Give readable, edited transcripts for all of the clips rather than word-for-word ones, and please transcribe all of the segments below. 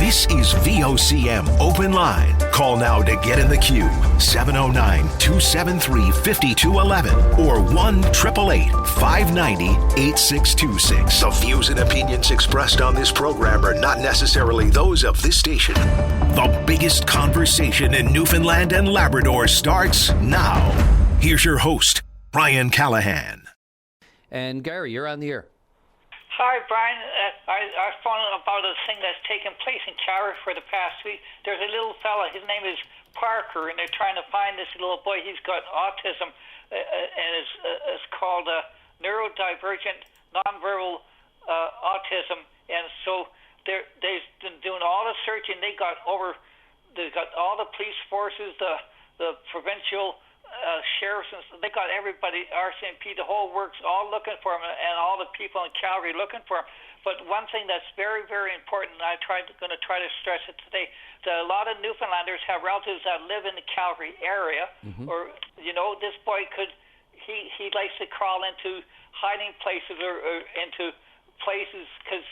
This is VOCM Open Line. Call now to get in the queue. 709-273-5211 or 1-888-590-8626. The views and opinions expressed on this program are not necessarily those of this station. The biggest conversation in Newfoundland and Labrador starts now. Here's your host, Brian Callahan. And Gary, you're on the air. Hi, Brian. I was phoning about a thing that's taken place in Calgary for the past week. There's a little fella, his name is Parker, and they're trying to find this little boy. He's got autism, and it's called neurodivergent nonverbal autism. And so they've been doing all the searching. They got all the police forces, the provincial sheriffs, and they got everybody, RCMP, the whole works, all looking for him, and all the people in Calgary looking for him. But one thing that's very, very important, and I'm going to try to stress it today, that a lot of Newfoundlanders have relatives that live in the Calgary area, or, this boy he likes to crawl into hiding places or into places because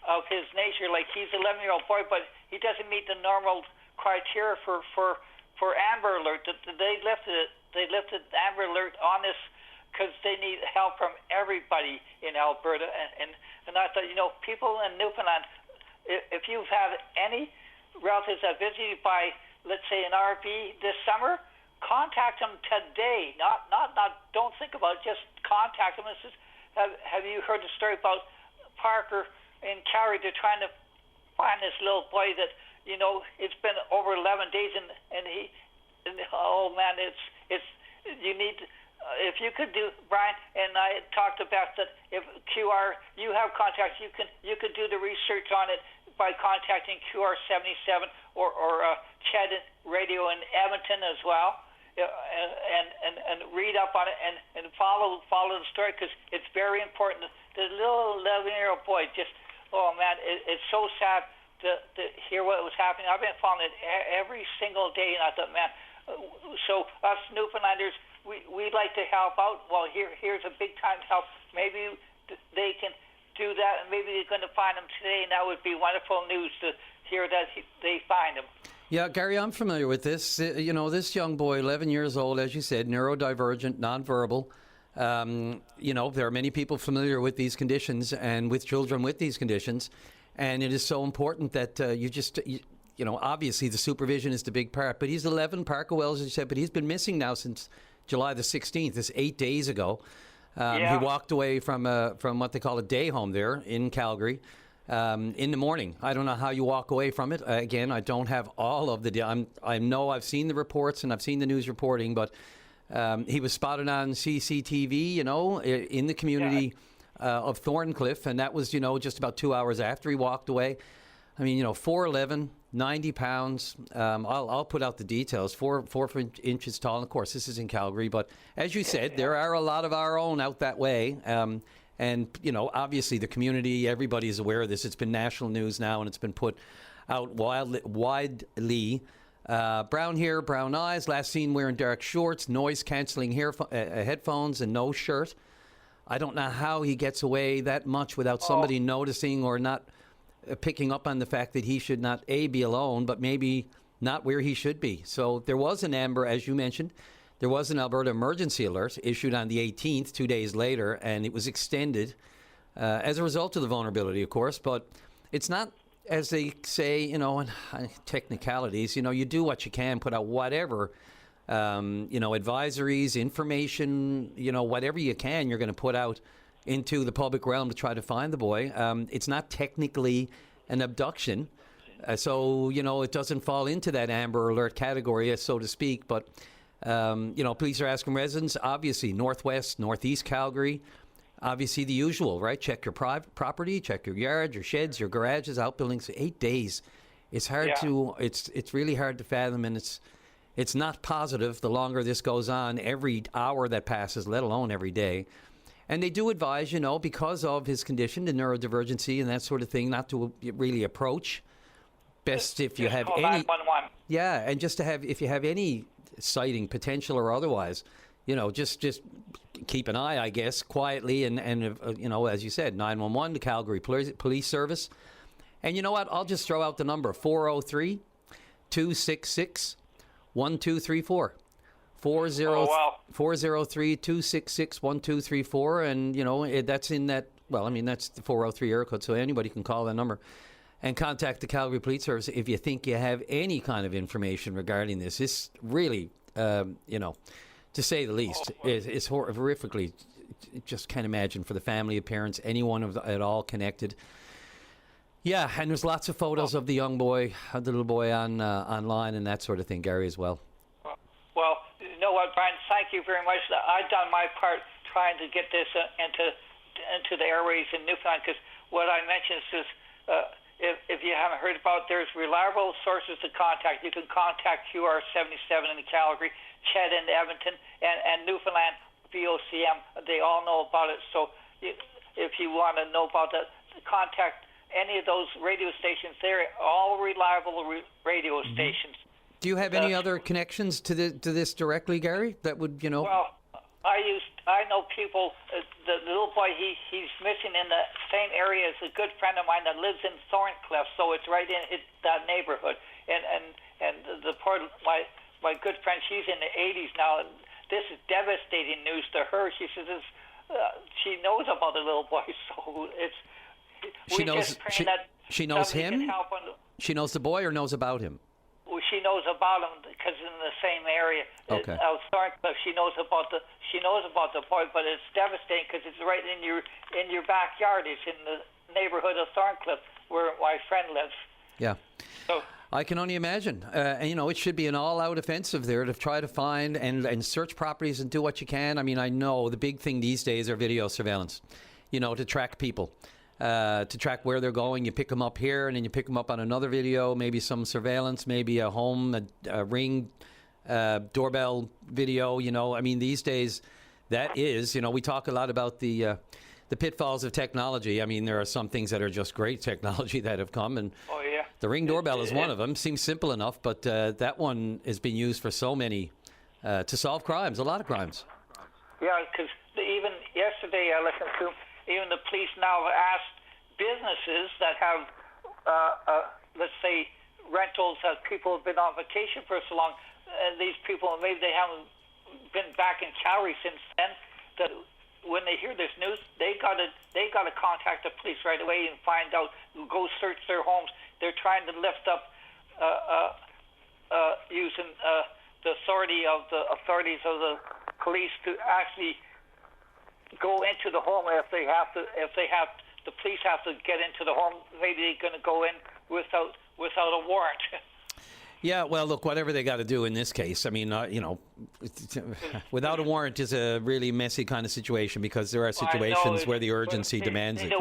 of his nature. Like, he's an 11-year-old boy, but he doesn't meet the normal criteria for Amber Alert. They lifted Amber Alert on this because they need help from everybody in Alberta. And I thought, people in Newfoundland, if you've had any relatives that visit you by, let's say, an RV this summer, contact them today. Not don't think about it, just contact them. It's just, have you heard the story about Parker in Calgary? They're trying to find this little boy that, it's been over 11 days, and oh man, it's you need, if you could do, Brian, and I talked about that, if QR, you have contacts, you could do the research on it by contacting QR 77 or Ched Radio in Edmonton as well, and read up on it and follow the story, because it's very important. The little 11-year-old boy, just, oh man, it's so sad to hear what was happening. I've been following it every single day, and I thought, man, so us Newfoundlanders, we like to help out. Well, here's a big time help. Maybe they can do that, and maybe they're going to find him today, and that would be wonderful news to hear that they find him. Yeah, Gary, I'm familiar with this. This young boy, 11 years old, as you said, neurodivergent, nonverbal. There are many people familiar with these conditions and with children with these conditions. And it is so important that obviously the supervision is the big part. But he's 11, Parker Wells, as you said, but he's been missing now since July the 16th. It's 8 days ago. He walked away from what they call a day home there in Calgary in the morning. I don't know how you walk away from it. Again, I don't have all of the I know I've seen the reports and I've seen the news reporting, but he was spotted on CCTV, in the community of Thorncliffe, and that was, just about 2 hours after he walked away. I mean, 4'11", 90 pounds. I'll put out the details. 4 inches tall. And of course, this is in Calgary, but as you said, there are a lot of our own out that way. And obviously the community, everybody is aware of this. It's been national news now, and it's been put out widely. Brown hair, brown eyes. Last seen wearing dark shorts, noise-canceling headphones, and no shirt. I don't know how he gets away that much without somebody noticing or not picking up on the fact that he should not, be alone, but maybe not where he should be. So there was an Amber, as you mentioned, there was an Alberta emergency alert issued on the 18th, 2 days later, and it was extended as a result of the vulnerability, of course. But it's not, as they say, in technicalities, you do what you can, put out whatever advisories, information, whatever you can, you're going to put out into the public realm to try to find the boy. It's not technically an abduction, so, it doesn't fall into that Amber Alert category, so to speak. But, police are asking residents, obviously, Northwest, Northeast Calgary, obviously the usual, right? Check your property, check your yard, your sheds, your garages, outbuildings. 8 days. It's hard it's really hard to fathom, and it's not positive the longer this goes on, every hour that passes, let alone every day. And they do advise, because of his condition, the neurodivergency and that sort of thing, not to really approach. Best if you have any... 911. Yeah, and just to have, if you have any sighting, potential or otherwise, just keep an eye, I guess, quietly. And as you said, 911, the Calgary Police Service. And you know what? I'll just throw out the number 403-266-1234. 403-266-1234. And, you know, that's in that, well, I mean, that's the 403 area code, so anybody can call that number and contact the Calgary Police Service if you think you have any kind of information regarding this. This really, you know, to say the least, is horrifically, just can't imagine for the family, of parents, anyone at all connected. Yeah, and there's lots of photos of the young boy, the little boy online and that sort of thing, Gary, as well. Well, you know what, Brian, thank you very much. I've done my part trying to get this into the airways in Newfoundland, because what I mentioned is if you haven't heard about, there's reliable sources to contact. You can contact QR77 in Calgary, Ched in Edmonton, and Newfoundland VOCM. They all know about it. So if you want to know about that, contact any of those radio stations. They're all reliable radio stations. Do you have any other connections to this directly, Gary? That would, you know. Well, I know people. The little boy, he's missing in the same area as a good friend of mine that lives in Thorncliffe, so it's right in that neighborhood. And the poor my good friend, she's in the 80s now, and this is devastating news to her. She says she knows about the little boy, so it's. She knows him. She knows the boy, or knows about him. Well, she knows about him because in the same area. Okay. Thorncliffe, she knows about the boy, but it's devastating because it's right in your backyard. It's in the neighborhood of Thorncliffe where my friend lives. Yeah. So I can only imagine. And, you know, it should be an all-out offensive there to try to find and search properties and do what you can. I mean, I know the big thing these days are video surveillance, you know, to track people. To track where they're going. You pick them up here, and then you pick them up on another video, maybe some surveillance, maybe a home, a Ring doorbell video. You know, I mean, these days, that is, you know, we talk a lot about the pitfalls of technology. I mean, there are some things that are just great technology that have come, and the Ring doorbell is one of them. Seems simple enough, but that one is being used for so many, to solve crimes, a lot of crimes. Yeah, because even yesterday I listened to even the police now have asked businesses that have, let's say, rentals that people have been on vacation for so long. These people, maybe they haven't been back in Calgary since then. That when they hear this news, they gotta contact the police right away and find out. Go search their homes. They're trying to lift up using the authorities of the police to actually go into the home if the police have to get into the home. Maybe they're going to go in without a warrant. Yeah, well, look, whatever they got to do in this case. I mean, you know, without a warrant is a really messy kind of situation, because there are situations where the urgency demands it, right?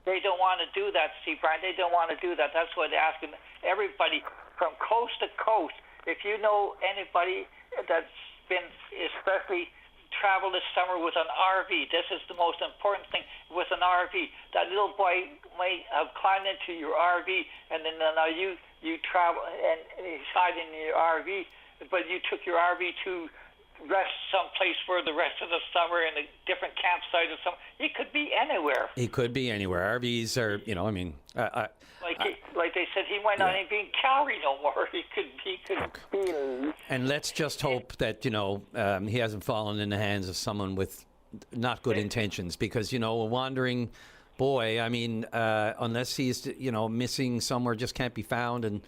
They don't want to do that, see, Brian. They don't want to do that. That's what they're asking everybody from coast to coast. If you know anybody that's been especially travel this summer with an RV. This is the most important thing with an RV. That little boy may have climbed into your RV, and then now you travel and he's hiding in your RV, but you took your RV to rest someplace for the rest of the summer in a different campsite or something. He could be anywhere. He could be anywhere. RVs are, you know, I mean, like they said, he might not even be in Calgary no more. He could be. And let's just hope that, you know, he hasn't fallen in the hands of someone with not good intentions, because, you know, a wandering boy, I mean, unless he's, you know, missing somewhere, just can't be found, and,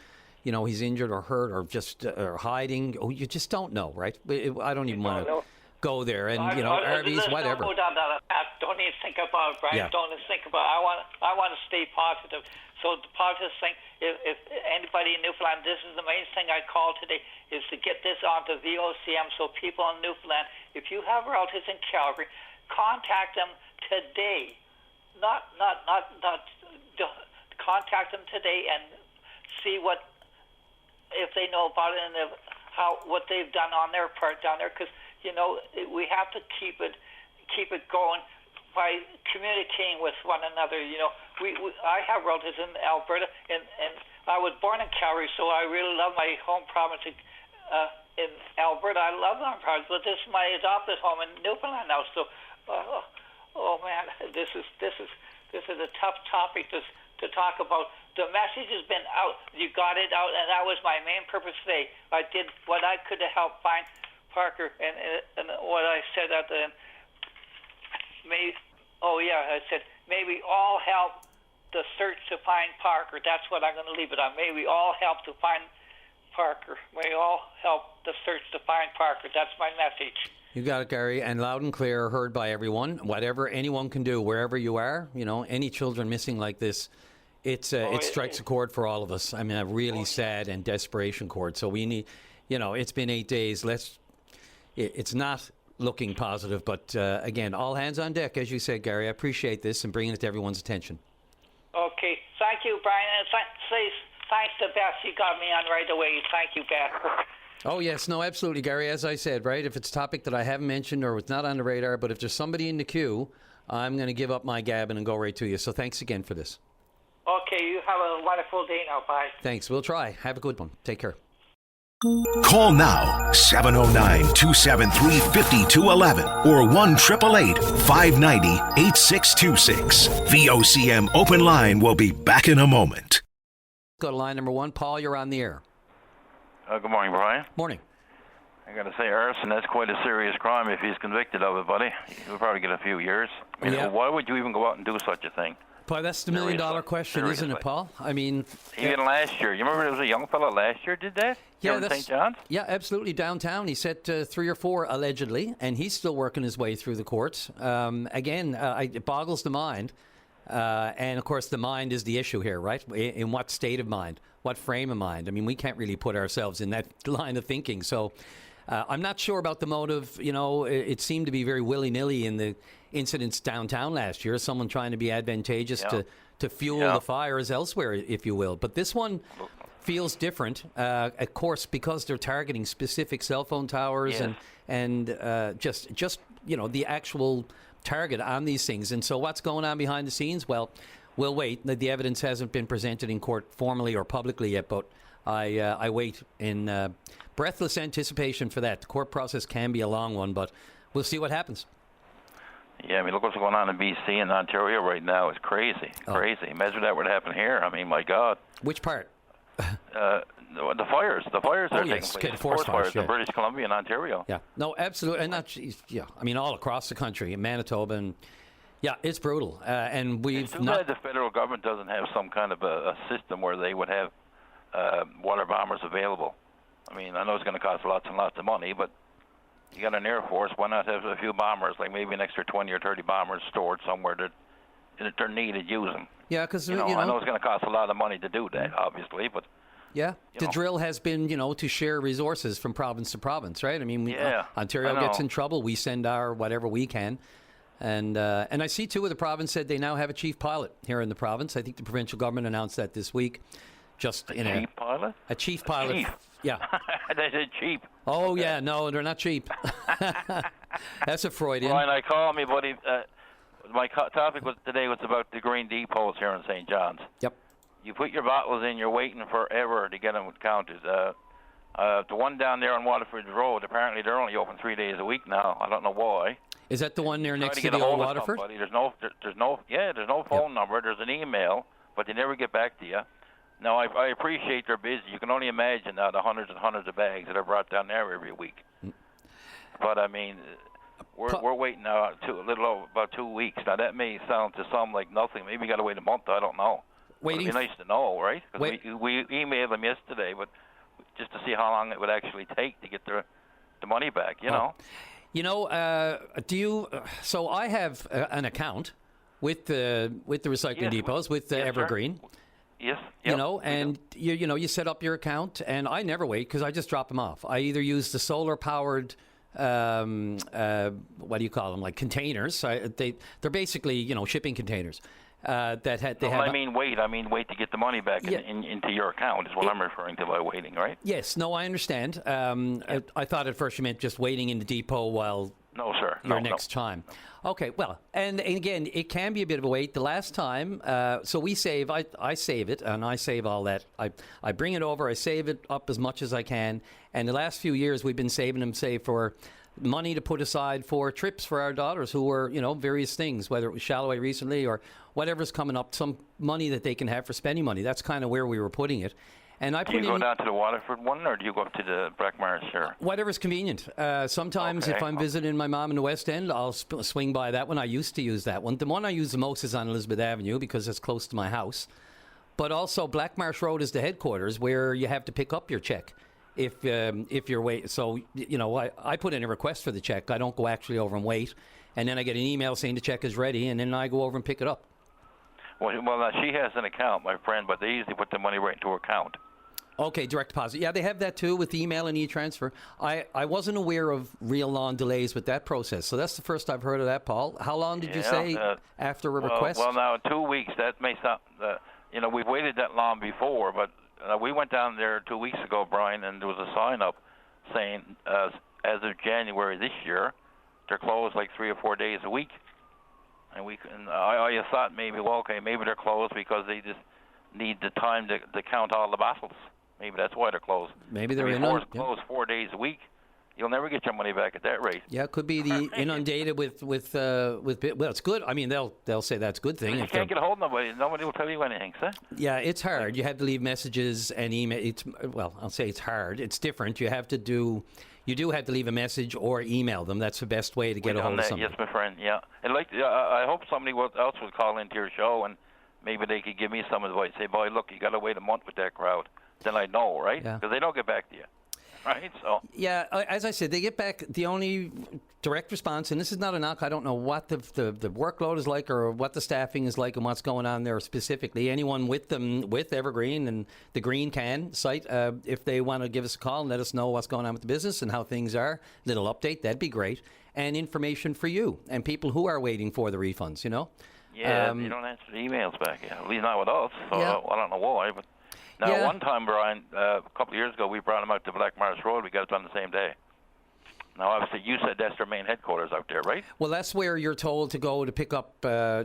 you know, he's injured or hurt or just or hiding. Oh, you just don't know, right? I don't even want to go there. And, you know, RVs, whatever. Don't even think about it, Brian. Yeah. Don't even think about it. I want to stay positive. So the positive thing, if anybody in Newfoundland, this is the main thing I call today, is to get this onto VOCM, so people in Newfoundland, if you have relatives in Calgary, contact them today. Not contact them today and see if they know about it and what they've done on their part down there, because, you know, we have to keep it going by communicating with one another. You know, I have relatives in Alberta, and I was born in Calgary, so I really love my home province in Alberta. I love my province, but this is my adopted home in Newfoundland now. So, oh man, this is a tough topic to talk about the message has been out. You got it out, and that was my main purpose today. I did what I could to help find Parker, and what I said at the end. I said may we all help the search to find Parker. That's what I'm going to leave it on. May we all help to find Parker. May we all help the search to find Parker. That's my message. You got it, Gary, and loud and clear, heard by everyone. Whatever anyone can do, wherever you are, any children missing like this, it strikes a chord for all of us. I mean, a really sad and desperation chord. So we need, it's been 8 days. It's not looking positive, but again, all hands on deck, as you said, Gary. I appreciate this and bringing it to everyone's attention. Okay, thank you, Brian, and thanks to Beth. You got me on right away. Thank you, Beth. Oh, yes. No, absolutely, Gary. As I said, right, if it's a topic that I haven't mentioned or it's not on the radar, but if there's somebody in the queue, I'm going to give up my gabbing and go right to you. So thanks again for this. Okay, you have a wonderful day now. Bye. Thanks. We'll try. Have a good one. Take care. Call now, 709-273-5211 or 1-888-590-8626. VOCM Open Line will be back in a moment. Go to line number 1. Paul, you're on the air. Good morning, Brian. Morning. I got to say, arson, that's quite a serious crime if he's convicted of it, buddy. He'll probably get a few years. I mean, why would you even go out and do such a thing? Paul, that's the million-dollar question, isn't it, Paul? I mean... Even last year. You remember there was a young fellow last year did that? Yeah, in St. John's? Yeah, absolutely. Downtown, he set 3 or 4, allegedly, and he's still working his way through the courts. It boggles the mind. And, of course, the mind is the issue here, right? In what state of mind? What frame of mind? I mean, we can't really put ourselves in that line of thinking. So I'm not sure about the motive. It seemed to be very willy-nilly in the incidents downtown last year, someone trying to be advantageous to fuel the fires elsewhere, if you will. But this one feels different, of course, because they're targeting specific cell phone towers and just the actual target on these things. And so what's going on behind the scenes? Well, we'll wait. The evidence hasn't been presented in court formally or publicly yet, but I wait in breathless anticipation for that. The court process can be a long one, but we'll see what happens. Yeah, I mean, look what's going on in BC and Ontario right now. It's crazy. Imagine that were to happen here. I mean, my God. Which part? The fires. The fires are taking place. Okay, the forest fires in British Columbia and Ontario. Yeah. No, absolutely. And I mean, all across the country, in Manitoba. And, it's brutal. And it's too bad the federal government doesn't have some kind of a system where they would have water bombers available. I mean, I know it's going to cost lots and lots of money, but you got an Air Force, why not have a few bombers, like maybe an extra 20 or 30 bombers stored somewhere that they're needed, use them. Yeah, because, I know it's going to cost a lot of money to do that, obviously, but... Yeah, the drill has been, to share resources from province to province, right? I mean, Ontario gets in trouble, we send our whatever we can. And I see, too, the province said they now have a chief pilot here in the province. I think the provincial government announced that this week. Chief pilot? A chief pilot. Chief. Yeah. They said cheap. Oh, okay. Yeah, no, they're not cheap. That's a Freudian. Brian, call me, buddy. My topic today was about the green depots here in St. John's. Yep. You put your bottles in, you're waiting forever to get them counted. The one down there on Waterford Road, apparently they're only open 3 days a week now. I don't know why. Is that the one there next to the old Waterford? There's no phone number. There's an email, but they never get back to you. Now, I appreciate they're busy. You can only imagine now the hundreds and hundreds of bags that are brought down there every week. But, I mean, we're waiting now about 2 weeks. Now, that may sound to some like nothing. Maybe you got to wait a month. I don't know. It'd be nice to know, right? Because we emailed them yesterday, but just to see how long it would actually take to get the money back, you know. So I have an account with the recycling depots, with Evergreen. Sir. Yes. And you set up your account, and I never wait because I just drop them off. I either use the solar-powered, what do you call them, like containers. They're basically, shipping containers. Wait to get the money back into your account is what I'm referring to by waiting, right? Yes. No, I understand. I thought at first you meant just waiting in the depot while... No, sir. Next time. Okay, well, and again, it can be a bit of a wait. The last time, so we save, I save it, and I save all that. I bring it over, I save it up as much as I can, and the last few years we've been saving them, say, for money to put aside for trips for our daughters who were, various things, whether it was Shalloway recently or whatever's coming up, some money that they can have for spending money. That's kind of where we were putting it. And I do you go down to the Waterford one, or do you go up to the Blackmarsh here? Whatever's convenient. Sometimes if I'm visiting my mom in the West End, I'll swing by that one. I used to use that one. The one I use the most is on Elizabeth Avenue because it's close to my house. But also Blackmarsh Road is the headquarters where you have to pick up your check if you're waiting. So, I put in a request for the check. I don't go actually over and wait. And then I get an email saying the check is ready, and then I go over and pick it up. Well, now she has an account, my friend, but they usually put the money right into her account. Okay, direct deposit. Yeah, they have that too with email and e-transfer. I wasn't aware of real long delays with that process, so that's the first I've heard of that, Paul. How long did you say after a request? Well, now 2 weeks. That may sound, we've waited that long before, but we went down there 2 weeks ago, Brian, and there was a sign up saying as of January this year, they're closed like 3 or 4 days a week. And I thought maybe they're closed because they just need the time to count all the bottles. Maybe that's why they're closed. Maybe they're closed 4 days a week. You'll never get your money back at that rate. Yeah, it could be the inundated with well, it's good. I mean, they'll say that's a good thing. You can't get a hold of nobody. Nobody will tell you anything, sir. Yeah, it's hard. You have to leave messages and email. I'll say it's hard. It's different. You do have to leave a message or email them. That's the best way to get a hold of somebody. Yes, my friend. Yeah, and I hope somebody else would call into your show and maybe they could give me some advice. Say, boy, look, you got to wait a month with that crowd. Then I know, right? Because they don't get back to you. Right, so. Yeah, as I said, they get back. The only direct response, and this is not a knock, I don't know what the workload is like or what the staffing is like and what's going on there specifically. Anyone with Evergreen and the Green Can site, if they want to give us a call and let us know what's going on with the business and how things are, little update, that'd be great. And information for you and people who are waiting for the refunds, Yeah, you don't answer the emails back yet, at least not with us. So I don't know why, but. Now, one time, Brian, a couple of years ago, we brought them out to Blackmarsh Road. We got it done the same day. Now, obviously, you said that's their main headquarters out there, right? Well, that's where you're told to go to pick up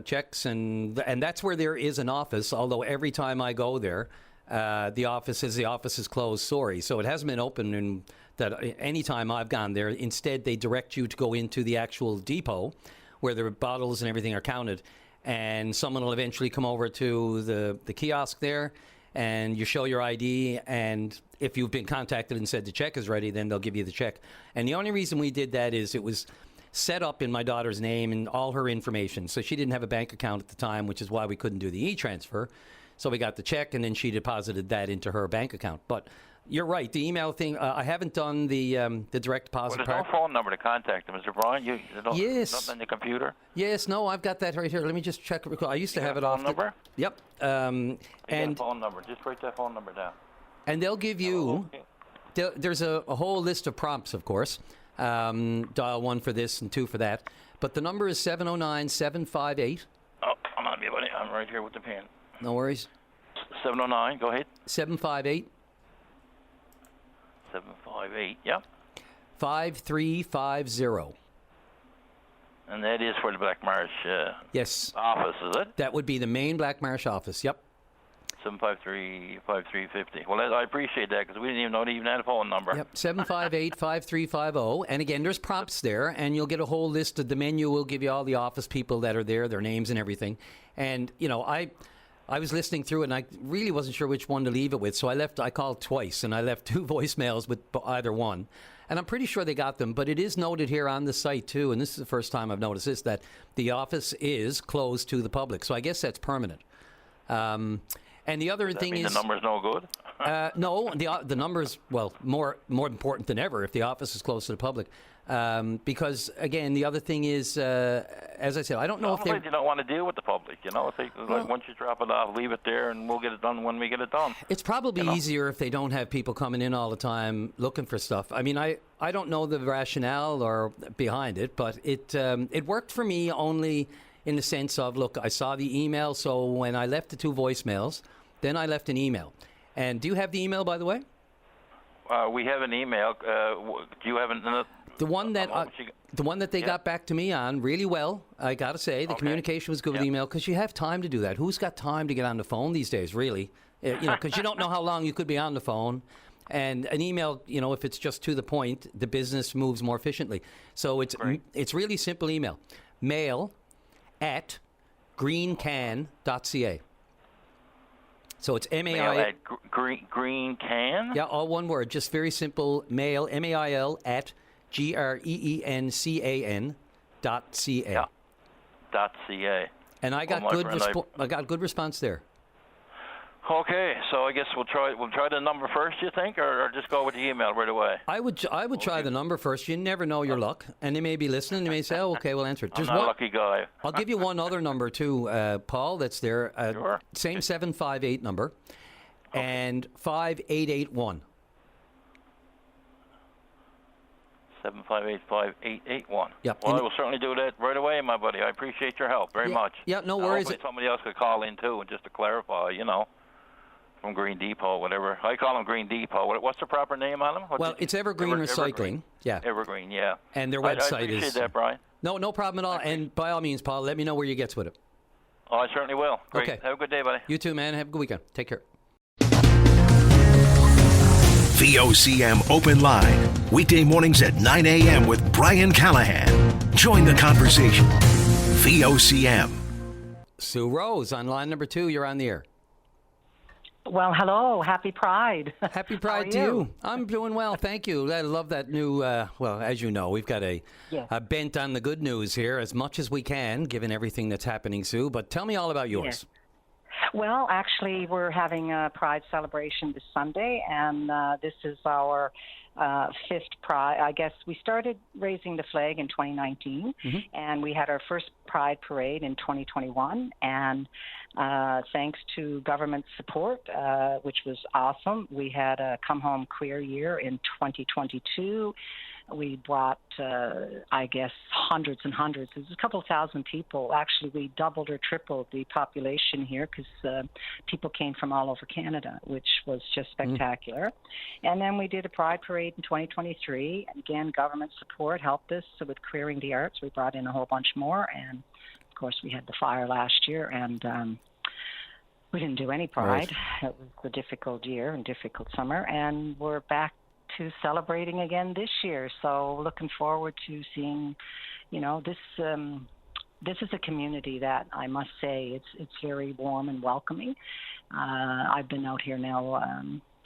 checks, and that's where there is an office, although every time I go there, the office is closed, sorry. So it hasn't been open in that any time I've gone there. Instead, they direct you to go into the actual depot where the bottles and everything are counted, and someone will eventually come over to the kiosk there, and you show your ID, and if you've been contacted and said the check is ready, then they'll give you the check. And the only reason we did that is it was set up in my daughter's name and all her information. So she didn't have a bank account at the time, which is why we couldn't do the e-transfer. So we got the check, and then she deposited that into her bank account. But you're right, the email thing, I haven't done the direct deposit part. There's no phone number to contact them, Mr. Brian? Yes. Nothing on your computer? Yes, no, I've got that right here. Let me just check. I used to have it off. Phone number? Yep. And a phone number. Just write that phone number down. And they'll give you, there's a whole list of prompts, of course. Dial 1 for this and 2 for that. But the number is 709-758. Oh, I'm on me, buddy. I'm right here with the pen. No worries. 709, go ahead. 758. 758, yeah. 5350. And that is for the Blackmarsh yes. office, is it? That would be the main Blackmarsh office, yep. 753-5350. Well, I appreciate that because we didn't even know they even had a phone number. Yep, 758-5350. And again, there's prompts there, and you'll get a whole list of the menu. Will give you all the office people that are there, their names and everything. And, I was listening through it, and I really wasn't sure which one to leave it with. So I called twice, and I left 2 voicemails with either one. And I'm pretty sure they got them, but it is noted here on the site, too, and this is the first time I've noticed this, that the office is closed to the public. So I guess that's permanent. And the other thing is... the number's no good? No, the number's, more important than ever if the office is closed to the public. Because, again, the other thing is, as I said, I don't know if they... You don't want to deal with the public, once you drop it off, leave it there, and we'll get it done when we get it done. It's probably easier if they don't have people coming in all the time looking for stuff. I mean, I don't know the rationale or behind it, but it worked for me only in the sense of, look, I saw the email, so when I left the 2 voicemails, then I left an email. And do you have the email, by the way? We have an email. Do you have another... The one that they got back to me on really well, I got to say. The communication was good with email because you have time to do that. Who's got time to get on the phone these days, really? Because you don't know how long you could be on the phone. And an email, if it's just to the point, the business moves more efficiently. So it's really simple email. mail@greencan.ca. So it's Mail at Green Can? Yeah, all one word. Just very simple. Mail, MAIL @GREENCAN.ca. Yeah. .ca. And I got I got good response there. Okay, so I guess we'll try the number first, you think, or just go with the email right away? I would try the number first. You never know your luck, and they may be listening. They may say, "Oh, okay, we'll answer it." I'm not a lucky guy. I'll give you one other number too, Paul. That's there. Sure. Same 758 number, and 5881. 758-5881. Yep. Well, I will certainly do that right away, my buddy. I appreciate your help very much. Yeah, no worries. Hopefully somebody else could call in too, and just to clarify, from Green Depot, whatever. I call them Green Depot. What's the proper name on them? It's Evergreen Recycling. Evergreen. Yeah. Evergreen, yeah. And their website I appreciate is. that, Brian. No problem at all. And by all means, Paul, let me know where you get with it. Oh, I certainly will. Great. Okay. Have a good day, buddy. You too, man. Have a good weekend. Take care. VOCM Open Line. Weekday mornings at 9 a.m. with Brian Callahan. Join the conversation. VOCM. Sue Rose on line number 2. You're on the air. Well, hello. Happy Pride. Happy Pride to you. I'm doing well, thank you. I love that new, as you know, we've got a bent on the good news here as much as we can, given everything that's happening, Sue. But tell me all about yours. Yes. Well, actually, we're having a Pride celebration this Sunday, and this is our 5th Pride. I guess we started raising the flag in 2019, and we had our first Pride parade in 2021, and thanks to government support, which was awesome, we had a Come Home Queer Year in 2022. We brought, hundreds and hundreds. There's a couple thousand people. Actually, we doubled or tripled the population here because people came from all over Canada, which was just spectacular. And then we did a Pride Parade in 2023. And again, government support helped us. So with Queering the Arts, we brought in a whole bunch more. And, of course, we had the fire last year. And we didn't do any Pride. Right. It was a difficult year and difficult summer. And we're back to celebrating again this year. So looking forward to seeing, this is a community that I must say it's very warm and welcoming. I've been out here now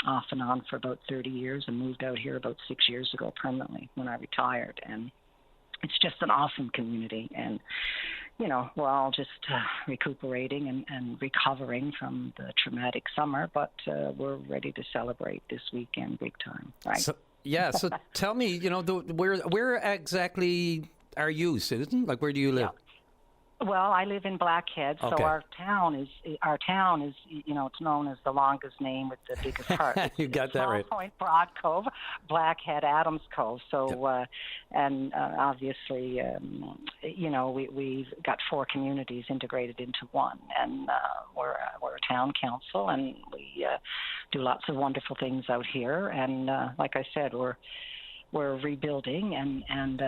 off and on for about 30 years and moved out here about 6 years ago permanently when I retired. And it's just an awesome community. And we're all just recuperating and recovering from the traumatic summer, but we're ready to celebrate this weekend big time, right? So tell me, where exactly are you, Susan? Like, where do you live? Yeah. Well, I live in Blackhead, so our town is it's known as the longest name with the biggest heart. You got that right. Point, Broad Cove, Blackhead, Adams Cove. So, and obviously, we've got 4 communities integrated into one, and we're a town council, and we do lots of wonderful things out here. And like I said, we're rebuilding, and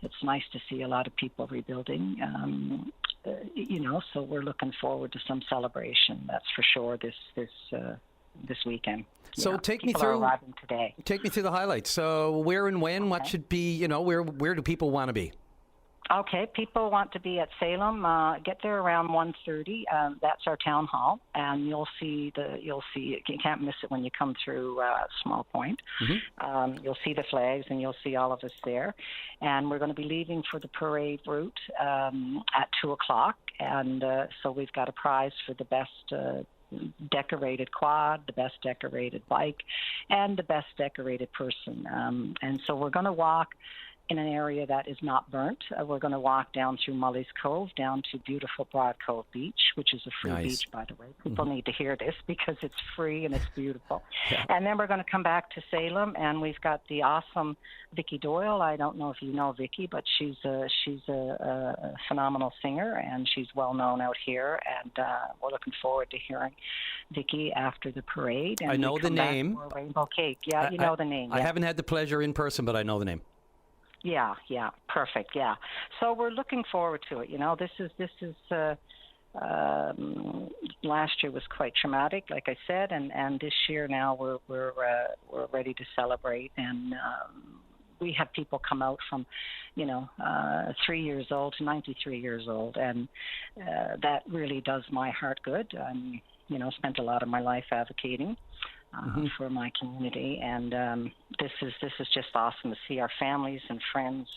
it's nice to see a lot of people rebuilding. So we're looking forward to some celebration. That's for sure. This weekend. So take me through. Arriving today. Take me through the highlights. So where and when? Okay. What should be? Where do people want to be? Okay, people want to be at Salem. Get there around 1:30. That's our town hall, and you'll see. You can't miss it when you come through Small Point. You'll see the flags, and you'll see all of us there. And we're going to be leaving for the parade route at 2:00. And so we've got a prize for the best decorated quad, the best decorated bike, and the best decorated person. And so we're going to walk in an area that is not burnt. We're going to walk down through Mully's Cove, down to beautiful Broad Cove Beach, which is a free beach, by the way. People need to hear this because it's free and it's beautiful. Yeah. And then we're going to come back to Salem, and we've got the awesome Vicki Doyle. I don't know if you know Vicki, but she's a phenomenal singer, and she's well known out here. And we're looking forward to hearing Vicki after the parade. And I know the name. Rainbow Cake. Yeah, you know the name. I haven't had the pleasure in person, but I know the name. Yeah, perfect. Yeah, so we're looking forward to it. This is last year was quite traumatic, like I said, and this year now we're ready to celebrate, and we have people come out from, 3 years old to 93 years old, and that really does my heart good. Spent a lot of my life advocating for my community, and this is just awesome to see our families and friends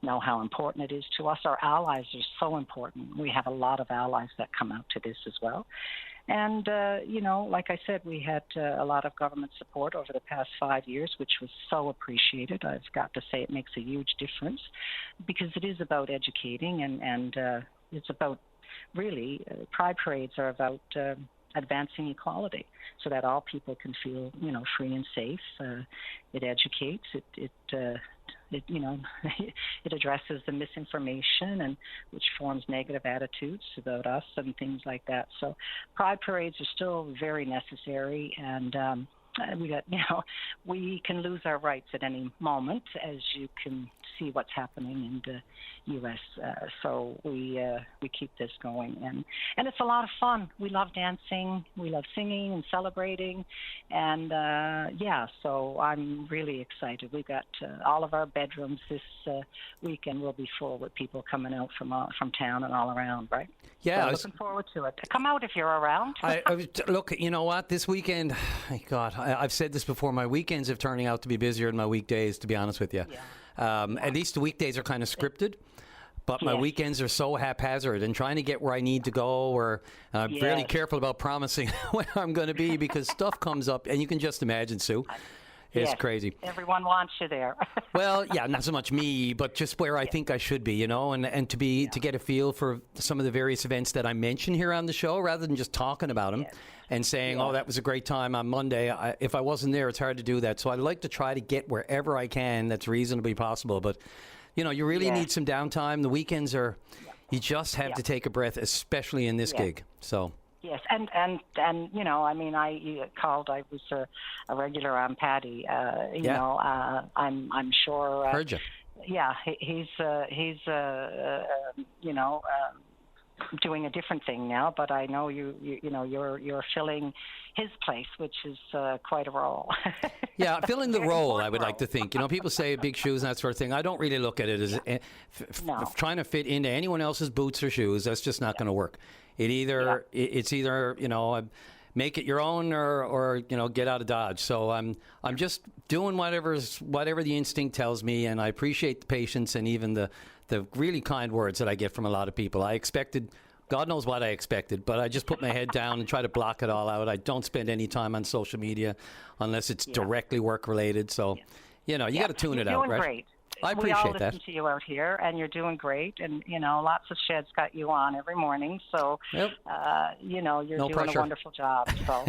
know how important it is to us. Our allies are so important. We have a lot of allies that come out to this as well. And, like I said, we had a lot of government support over the past 5 years, which was so appreciated. I've got to say it makes a huge difference because it is about educating and it's about really, pride parades are about advancing equality so that all people can feel, free and safe. It educates, it addresses the misinformation and which forms negative attitudes about us and things like that. So pride parades are still very necessary, and we can lose our rights at any moment, as you can see what's happening in the U.S. So we keep this going, and it's a lot of fun. We love dancing, we love singing and celebrating, and so I'm really excited. We've got all of our bedrooms this weekend will be full with people coming out from town and all around, right? Yeah, so looking forward to it. Come out if you're around. Look, you know what? This weekend, God, I've said this before. My weekends are turning out to be busier than my weekdays, to be honest with you. Yeah. At least the weekdays are kind of scripted, but my weekends are so haphazard, and trying to get where I need to go, or I'm really careful about promising where I'm going to be because stuff comes up, and you can just imagine, Sue. It's crazy. Everyone wants you there. Well, yeah, not so much me, but just where I think I should be, and to get a feel for some of the various events that I mention here on the show, rather than just talking about them and saying, oh, that was a great time on Monday. If I wasn't there, it's hard to do that. So I'd like to try to get wherever I can that's reasonably possible. But, you really need some downtime. The weekends you just have to take a breath, especially in this gig. So. Yes, and I called. I was a regular on Paddy. I'm sure. Heard you. Yeah, he's doing a different thing now. But I know you're filling his place, which is quite a role. Yeah, filling the role, I would like to think. People say big shoes and that sort of thing. I don't really look at it as trying to fit into anyone else's boots or shoes. That's just not going to work. It's either make it your own or get out of Dodge. So I'm just doing whatever the instinct tells me, and I appreciate the patience and even the really kind words that I get from a lot of people. I expected, God knows what I expected, but I just put my head down and try to block it all out. I don't spend any time on social media unless it's directly work related. So you got to tune it out, right? Great. I appreciate that. We all that. listen to you out here, and you're doing great. And, lots of sheds got you on every morning. So, you're doing pressure. A wonderful job. So,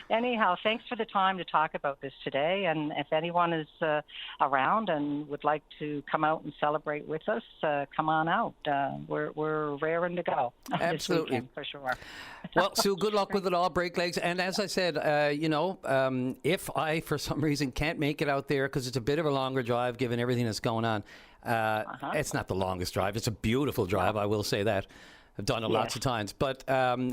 anyhow, thanks for the time to talk about this today. And if anyone is around and would like to come out and celebrate with us, come on out. We're raring to go. Absolutely. This weekend, for sure. Well, Sue, good luck with it all. Break legs. And as I said, if I, for some reason, can't make it out there because it's a bit of a longer drive given everything that's going on, it's not the longest drive. It's a beautiful drive, I will say that. I've done it lots of times. But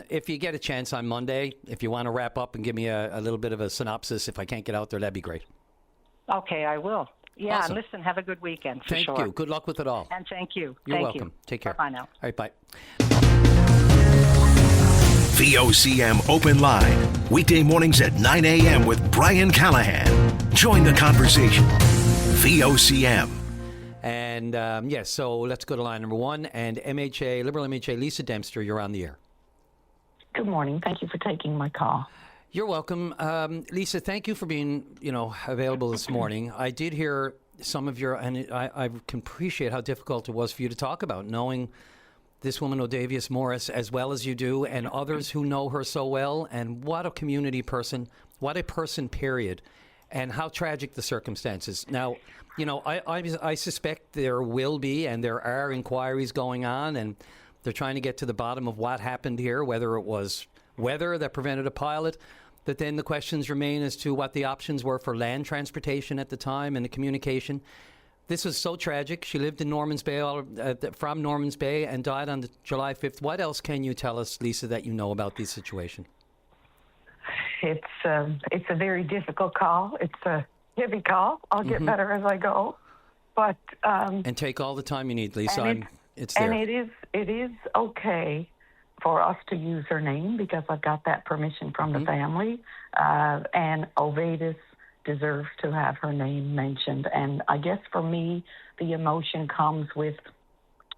if you get a chance on Monday, if you want to wrap up and give me a little bit of a synopsis, if I can't get out there, that'd be great. Okay, I will. Yeah, awesome. Listen, have a good weekend, for sure. Thank you. Good luck with it all. And thank you. You're welcome. Take care. Bye now. All right, bye. VOCM Open Line, weekday mornings at 9 a.m. with Brian Callahan. Join the conversation. VOCM. And so let's go to line number one. And Liberal MHA, Lisa Dempster, you're on the air. Good morning. Thank you for taking my call. You're welcome. Lisa, thank you for being, available this morning. I did hear some of and I can appreciate how difficult it was for you to talk about, knowing this woman, Odavius Morris, as well as you do, and others who know her so well, and what a community person, what a person, period, and how tragic the circumstances. Now, I suspect there will be, and there are inquiries going on, and they're trying to get to the bottom of what happened here, whether it was weather that prevented a pilot, but then the questions remain as to what the options were for land transportation at the time and the communication. This was so tragic. She lived in Norman's Bay, from Norman's Bay, and died on July 5th. What else can you tell us, Lisa, that you know about this situation? It's a very difficult call. It's a heavy call. I'll get better as I go. But and take all the time you need, Lisa. It's there. And it is okay for us to use her name because I've got that permission from the family. And Ovatus deserves to have her name mentioned. And I guess for me, the emotion comes with,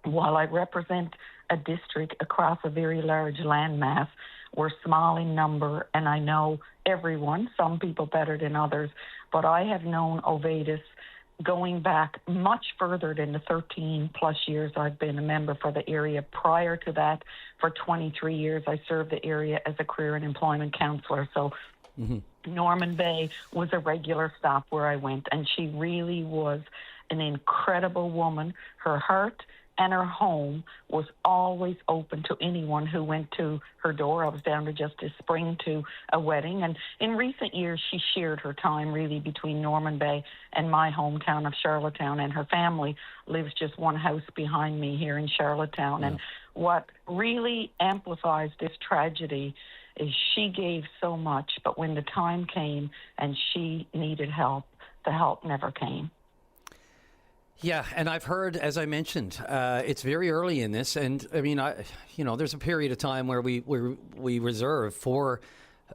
while I represent a district across a very large landmass, we're small in number, and I know everyone, some people better than others, but I have known Ovatus going back much further than the 13 plus years I've been a member for the area. Prior to that, for 23 years, I served the area as a career and employment counselor. So Norman Bay was a regular stop where I went, and she really was an incredible woman. Her heart and her home was always open to anyone who went to her door. I was down to just this spring to a wedding. And in recent years, she shared her time really between Norman Bay and my hometown of Charlottetown. And her family lives just one house behind me here in Charlottetown. Yeah. And what really amplifies this tragedy is she gave so much, but when the time came and she needed help, the help never came. Yeah, and I've heard, as I mentioned, it's very early in this, and I mean, there's a period of time where we reserve for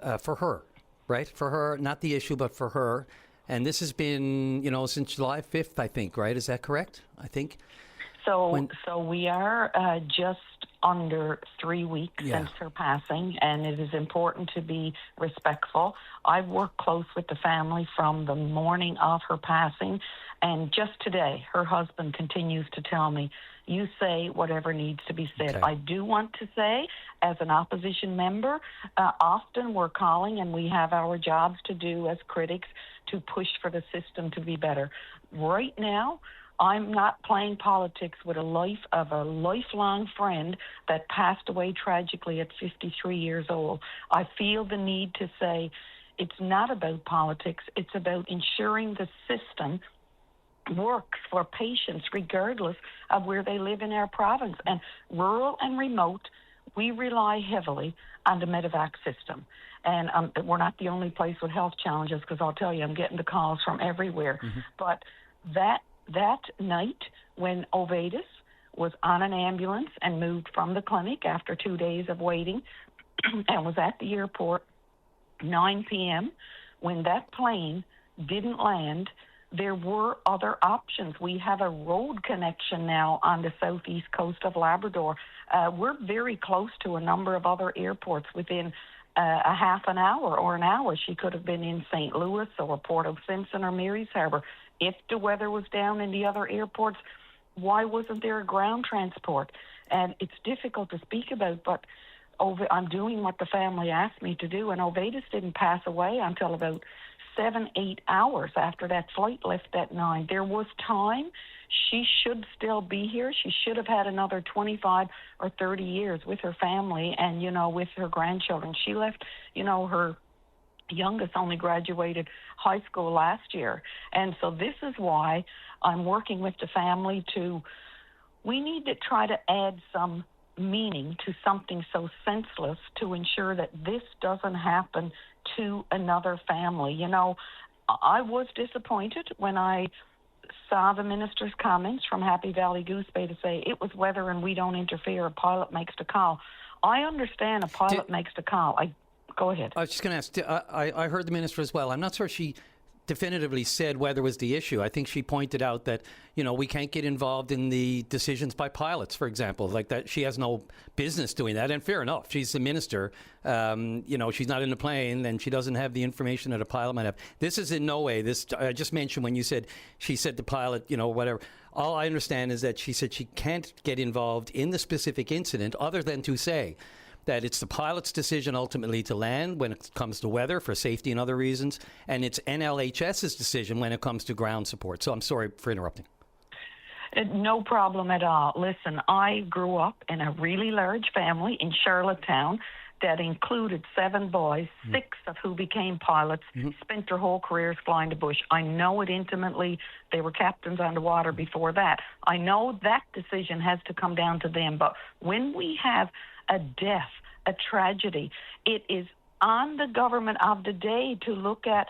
her, right? For her, not the issue, but for her, and this has been, since July 5th, I think, right? Is that correct? I think. So we are just under 3 weeks since her passing, and it is important to be respectful. I've worked close with the family from the morning of her passing, and just today, her husband continues to tell me, you say whatever needs to be said. Okay. I do want to say, as an opposition member, often we're calling and we have our jobs to do as critics to push for the system to be better. Right now, I'm not playing politics with a lifelong friend that passed away tragically at 53 years old. I feel the need to say it's not about politics. It's about ensuring the system works for patients regardless of where they live in our province. And rural and remote, we rely heavily on the medevac system. And we're not the only place with health challenges, because I'll tell you, I'm getting the calls from everywhere. But that night when Ovatus was on an ambulance and moved from the clinic after 2 days of waiting and was at the airport 9 p.m., when that plane didn't land, there were other options. We have a road connection now on the southeast coast of Labrador. We're very close to a number of other airports within a half an hour or an hour. She could have been in St. Louis or Port of Simpson or Mary's Harbour. If the weather was down in the other airports, why wasn't there a ground transport? And it's difficult to speak about, but I'm doing what the family asked me to do, and Ovatus didn't pass away until about 7-8 hours after that flight left at 9. There was time. She should still be here. She should have had another 25 or 30 years with her family and, with her grandchildren. She left, her youngest only graduated high school last year. And so this is why I'm working with the family we need to try to add some meaning to something so senseless to ensure that this doesn't happen to another family. I was disappointed when I saw the minister's comments from Happy Valley Goose Bay to say it was weather and we don't interfere. A pilot makes the call. I understand a pilot makes the call. Go ahead. I was just going to ask, I heard the minister as well. I'm not sure she definitively said weather was the issue. I think she pointed out that, we can't get involved in the decisions by pilots, for example, like that. She has no business doing that. And fair enough. She's the minister. She's not in the plane and she doesn't have the information that a pilot might have. This is in no way I just mentioned when you said, she said the pilot, whatever. All I understand is that she said she can't get involved in the specific incident other than to say that it's the pilot's decision ultimately to land when it comes to weather for safety and other reasons, and it's NLHS's decision when it comes to ground support. So I'm sorry for interrupting. No problem at all. Listen, I grew up in a really large family in Charlottetown. that included 7 boys, 6 of who became pilots, spent their whole careers flying to Bush. I know it intimately. They were captains on the water before that. I know that decision has to come down to them. But when we have a death, a tragedy, it is on the government of the day to look at,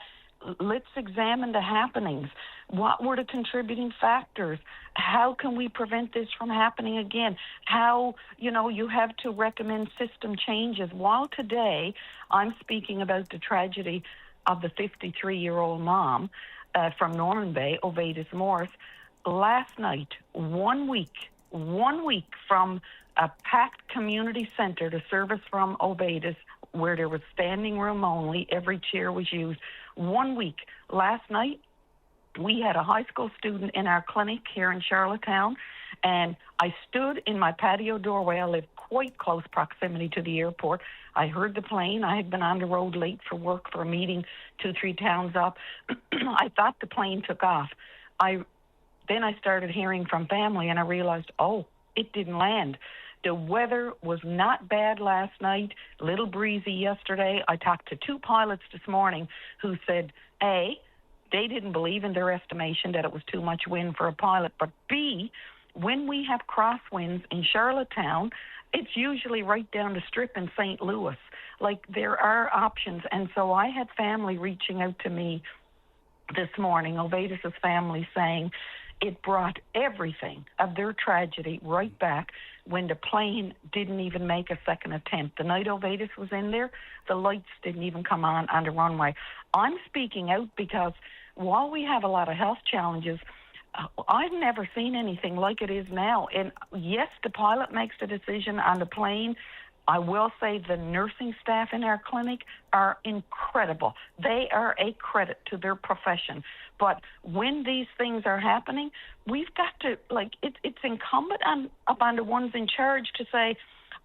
let's examine the happenings. What were the contributing factors? How can we prevent this from happening again? How, you have to recommend system changes. While today I'm speaking about the tragedy of the 53-year-old mom from Norman Bay, Ovatus Morris, last night, 1 week from a packed community center, the service from Ovatus, where there was standing room only, every chair was used. 1 week. Last night, we had a high school student in our clinic here in Charlottetown, and I stood in my patio doorway. I live quite close proximity to the airport. I heard the plane. I had been on the road late for work for a meeting 2-3 towns up. I thought the plane took off. Then I started hearing from family, and I realized, it didn't land. The weather was not bad last night, a little breezy yesterday. I talked to 2 pilots this morning who said, A, they didn't believe in their estimation that it was too much wind for a pilot, but B, when we have crosswinds in Charlottetown, it's usually right down the strip in St. Louis. Like, there are options. And so I had family reaching out to me this morning, Ovatus' family, saying it brought everything of their tragedy right back when the plane didn't even make a second attempt. The night Ovatus was in there, the lights didn't even come on the runway. I'm speaking out because while we have a lot of health challenges, I've never seen anything like it is now. And yes, the pilot makes the decision on the plane. I will say the nursing staff in our clinic are incredible. They are a credit to their profession. But when these things are happening, we've got to, it's incumbent upon the ones in charge to say,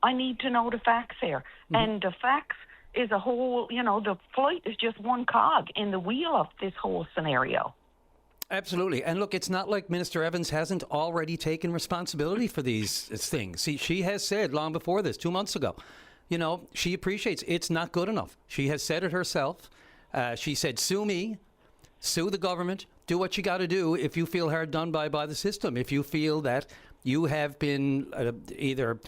I need to know the facts here. And the facts is a whole, the flight is just one cog in the wheel of this whole scenario. Absolutely. And look, it's not like Minister Evans hasn't already taken responsibility for these things. See, she has said long before this, 2 months ago, she appreciates it's not good enough. She has said it herself. She said, sue me, sue the government, do what you got to do if you feel hard done by the system, if you feel that you have been either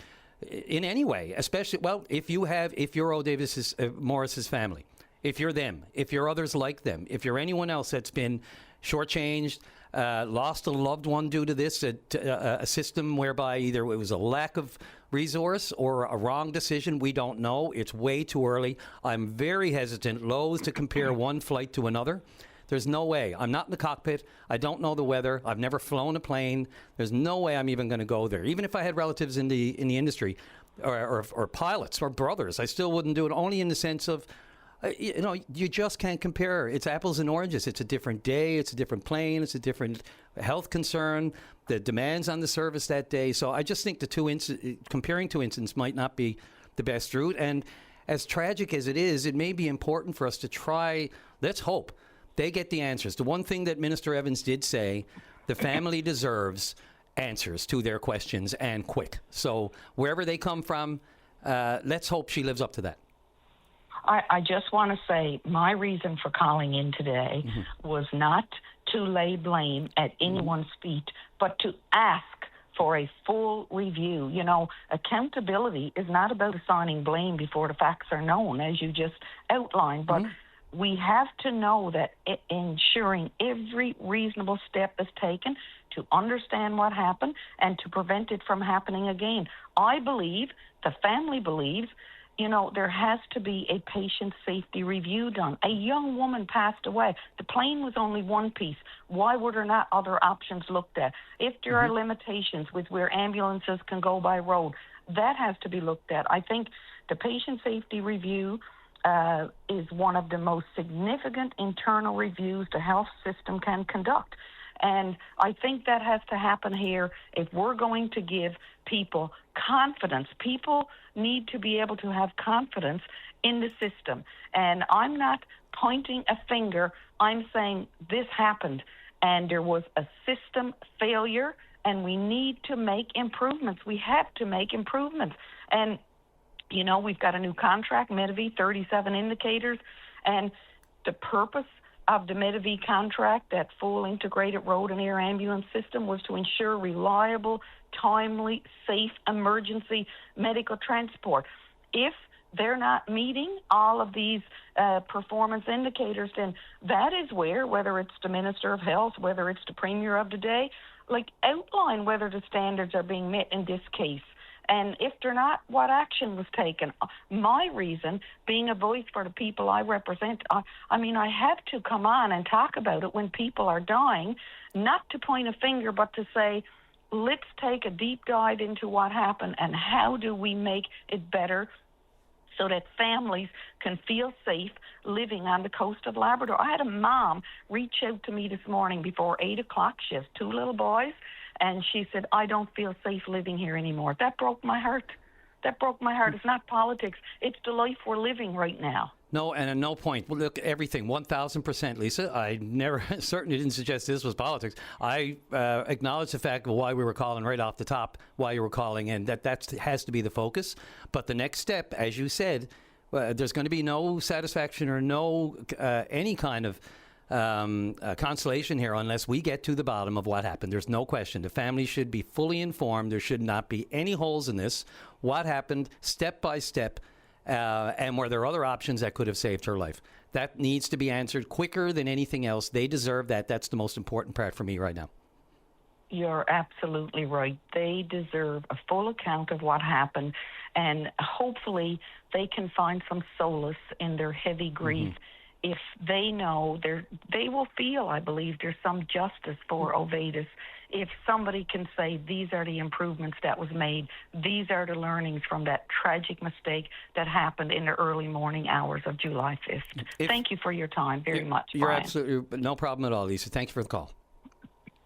in any way, especially, if you're O. Davis Morris's family, if you're them, if you're others like them, if you're anyone else that's been shortchanged, lost a loved one due to this, a system whereby either it was a lack of resource or a wrong decision, we don't know. It's way too early. I'm very hesitant, loath to compare one flight to another. There's no way. I'm not in the cockpit. I don't know the weather. I've never flown a plane. There's no way I'm even going to go there. Even if I had relatives in the industry or pilots or brothers, I still wouldn't do it, only in the sense of, you just can't compare. It's apples and oranges. It's a different day. It's a different plane. It's a different health concern. The demands on the service that day. So I just think comparing 2 incidents might not be the best route. And as tragic as it is, it may be important for us to try. Let's hope they get the answers. The one thing that Minister Evans did say, the family deserves answers to their questions, and quick. So wherever they come from, let's hope she lives up to that. I just want to say my reason for calling in today was not to lay blame at anyone's feet, but to ask for a full review. Accountability is not about assigning blame before the facts are known, as you just outlined, but we have to know that ensuring every reasonable step is taken to understand what happened and to prevent it from happening again. I believe, the family believes, there has to be a patient safety review done. A young woman passed away. The plane was only one piece. Why were there not other options looked at? If there are limitations with where ambulances can go by road, that has to be looked at. I think the patient safety review is one of the most significant internal reviews the health system can conduct. And I think that has to happen here if we're going to give people confidence. People need to be able to have confidence in the system. And I'm not pointing a finger. I'm saying this happened, and there was a system failure, and we need to make improvements. We have to make improvements. And You know, we've got a new contract, Medivy, 37 indicators, and the purpose of the Medivy contract, that full integrated road and air ambulance system, was to ensure reliable, timely, safe emergency medical transport. If they're not meeting all of these performance indicators, then that is where, whether it's the Minister of Health, whether it's the Premier of the day, outline whether the standards are being met in this case. And if they're not, what action was taken? My reason, being a voice for the people I represent, I have to come on and talk about it when people are dying, not to point a finger, but to say, let's take a deep dive into what happened and how do we make it better so that families can feel safe living on the coast of Labrador. I had a mom reach out to me this morning before 8 o'clock. She has 2 little boys, and she said, I don't feel safe living here anymore. That broke my heart. That broke my heart. It's not politics. It's the life we're living right now. No, and at no point, well, look, everything, 1,000%, Lisa. I never, certainly didn't suggest this was politics. I acknowledge the fact of why we were calling right off the top, why you were calling, and that has to be the focus. But the next step, as you said, there's going to be no satisfaction or no any kind of consolation here unless we get to the bottom of what happened. There's no question. The family should be fully informed. There should not be any holes in this. What happened, step by step, and were there other options that could have saved her life? That needs to be answered quicker than anything else. They deserve that. That's the most important part for me right now. You're absolutely right. They deserve a full account of what happened, and hopefully they can find some solace in their heavy grief. If they know, they will feel, I believe, there's some justice for Ovatus. If somebody can say, these are the improvements that was made, these are the learnings from that tragic mistake that happened in the early morning hours of July 5th. Thank you for your time very much, You're Brian. absolutely, no problem at all, Lisa. Thank you for the call.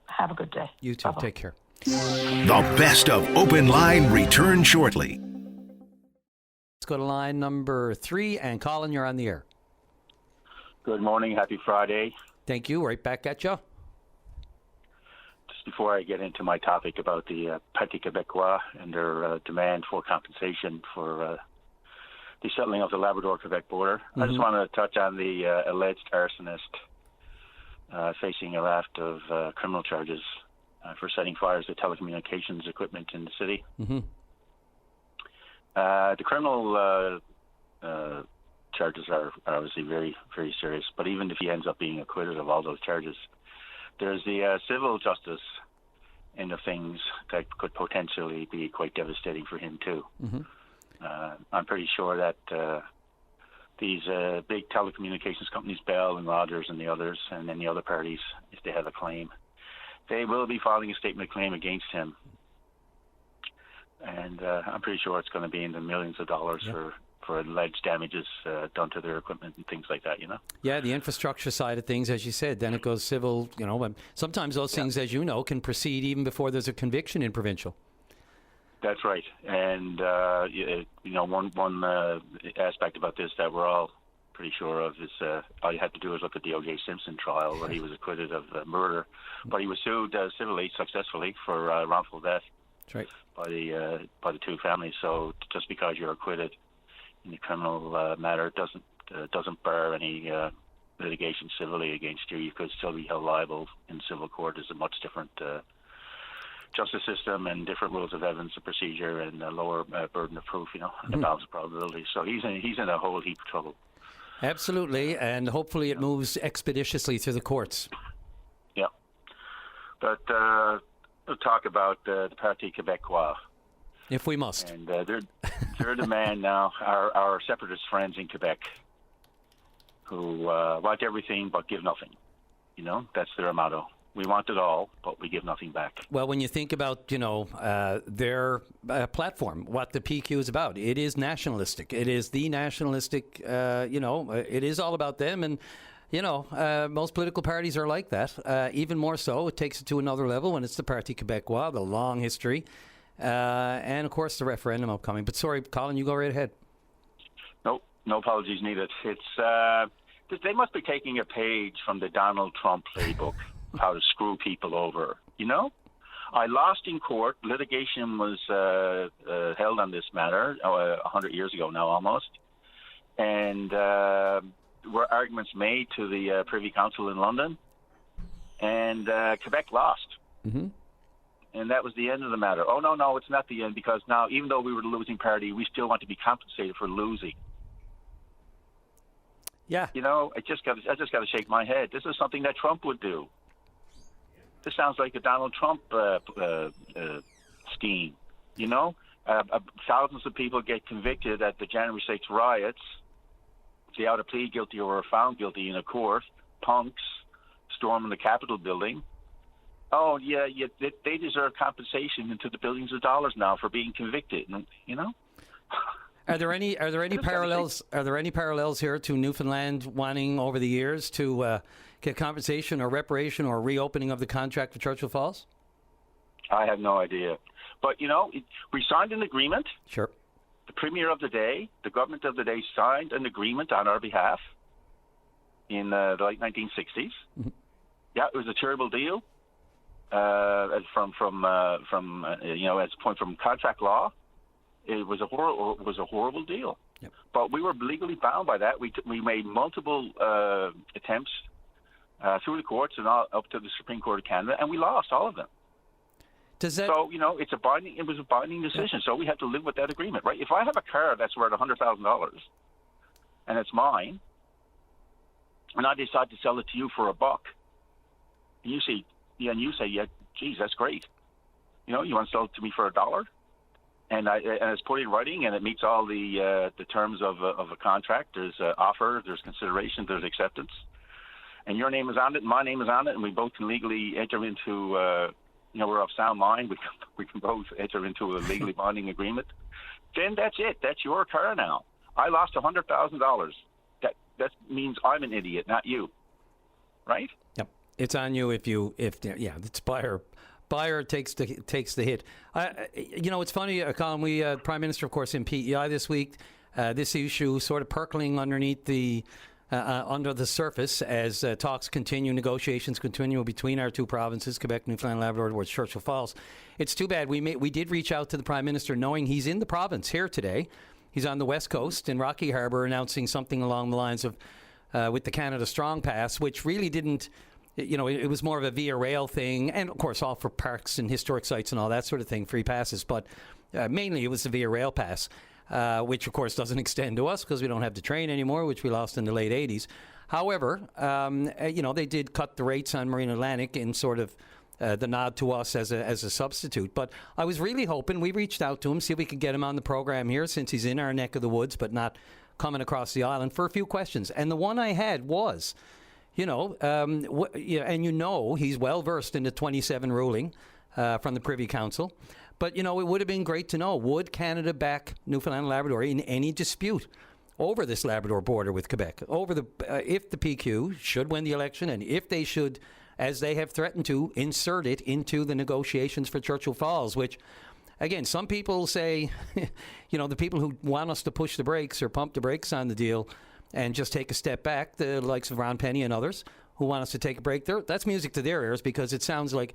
Have a good day. You too. Bye-bye. Take care. The best of Open Line returns shortly. Let's go to line number 3, and Colin, you're on the air. Good morning. Happy Friday. Thank you. Right back at you. Just before I get into my topic about the Parti Québécois and their demand for compensation for the settling of the Labrador-Quebec border, I just want to touch on the alleged arsonist facing a raft of criminal charges for setting fires to telecommunications equipment in the city. The criminal charges are obviously very, very serious, but even if he ends up being acquitted of all those charges, there's the civil justice end of things that could potentially be quite devastating for him too. I'm pretty sure that these big telecommunications companies, Bell and Rogers and the others, and any other parties, if they have a claim, they will be filing a statement of claim against him. And I'm pretty sure it's going to be in the millions of dollars for alleged damages done to their equipment and things like that, you know? Yeah, the infrastructure side of things, as you said, then it goes civil, you know, and sometimes those things, as you know, can proceed even before there's a conviction in provincial. That's right. And, you know, one aspect about this that we're all pretty sure of is all you had to do is look at the O.J. Simpson trial where he was acquitted of murder, but he was sued civilly, successfully, for wrongful death. That's right. By the two families. So just because you're acquitted in the criminal matter doesn't bar any litigation civilly against you. You could still be held liable in civil court. There's a much different justice system and different rules of evidence and procedure and a lower burden of proof, you know, and the balance of probability. So he's in a whole heap of trouble. Absolutely, and hopefully it moves expeditiously through the courts. Yeah. But we'll talk about the Parti Québécois. If we must. And they're the man now, our separatist friends in Quebec, who want everything but give nothing. You know, that's their motto. We want it all, but we give nothing back. Well, when you think about, you know, their platform, what the PQ is about, it is nationalistic. It is the nationalistic, you know, it is all about them. And, you know, most political parties are like that. Even more so, it takes it to another level when it's the Parti Québécois, the long history. And, of course, the referendum upcoming. But sorry, Colin, you go right ahead. No apologies needed. It's they must be taking a page from the Donald Trump playbook, how to screw people over, you know? I lost in court. Litigation was held on this matter 100 years ago now, almost, and were arguments made to the Privy Council in London, and Quebec lost. Mm-hmm. And that was the end of the matter. Oh, no, it's not the end, because now, even though we were the losing party, we still want to be compensated for losing. Yeah. You know, I just got to shake my head. This is something that Trump would do. This sounds like a Donald Trump scheme. You know, thousands of people get convicted at the January 6th riots. They either plead guilty or are found guilty in a court. Punks storming the Capitol building. Oh, yeah, they deserve compensation into the billions of dollars now for being convicted. You know. Are there any parallels? Are there any parallels here to Newfoundland wanting over the years to get compensation or reparation or reopening of the contract for Churchill Falls? I have no idea, but you know, we signed an agreement. Sure. The premier of the day, the government of the day, signed an agreement on our behalf in the late 1960s. Mm-hmm. Yeah, it was a terrible deal. From contract law, it was a horrible deal. Yep. But we were legally bound by that. We made multiple attempts through the courts and up to the Supreme Court of Canada, and we lost all of them. So you know, it was a binding decision. Yeah. So we have to live with that agreement, right? If I have a car that's worth $100,000 and it's mine, and I decide to sell it to you for $1, and you say, yeah, geez, that's great. You know, you want to sell it to me for $1, and it's put in writing, and it meets all the terms of a contract. There's offer, there's consideration, there's acceptance, and your name is on it, and my name is on it, and we both can legally enter into. We're of sound mind. We can both enter into a legally binding agreement. Then that's it. That's your car now. I lost $100,000. That means I'm an idiot, not you. Right? Yep. It's on you if it's buyer takes the hit. It's funny, Colin. We Prime Minister, of course, in PEI this week. This issue sort of percolating underneath under the surface as talks continue, negotiations continue between our two provinces, Quebec, Newfoundland, Labrador, towards Churchill Falls. It's too bad. We did reach out to the Prime Minister knowing he's in the province here today. He's on the West Coast in Rocky Harbour announcing something along the lines of with the Canada Strong Pass, which really didn't, it was more of a via rail thing, and of course all for parks and historic sites and all that sort of thing, free passes, but mainly it was the via rail pass. Which, of course, doesn't extend to us because we don't have the train anymore, which we lost in the late 80s. However, they did cut the rates on Marine Atlantic in sort of the nod to us as a substitute. But I was really hoping, we reached out to him, see if we could get him on the program here since he's in our neck of the woods but not coming across the island, for a few questions. And the one I had was, he's well-versed in the 27 ruling from the Privy Council. But, it would have been great to know, would Canada back Newfoundland and Labrador in any dispute over this Labrador border with Quebec, if the PQ should win the election and if they should, as they have threatened to, insert it into the negotiations for Churchill Falls, which, again, some people say, the people who want us to push the brakes or pump the brakes on the deal and just take a step back, the likes of Ron Penny and others who want us to take a break there, that's music to their ears, because it sounds like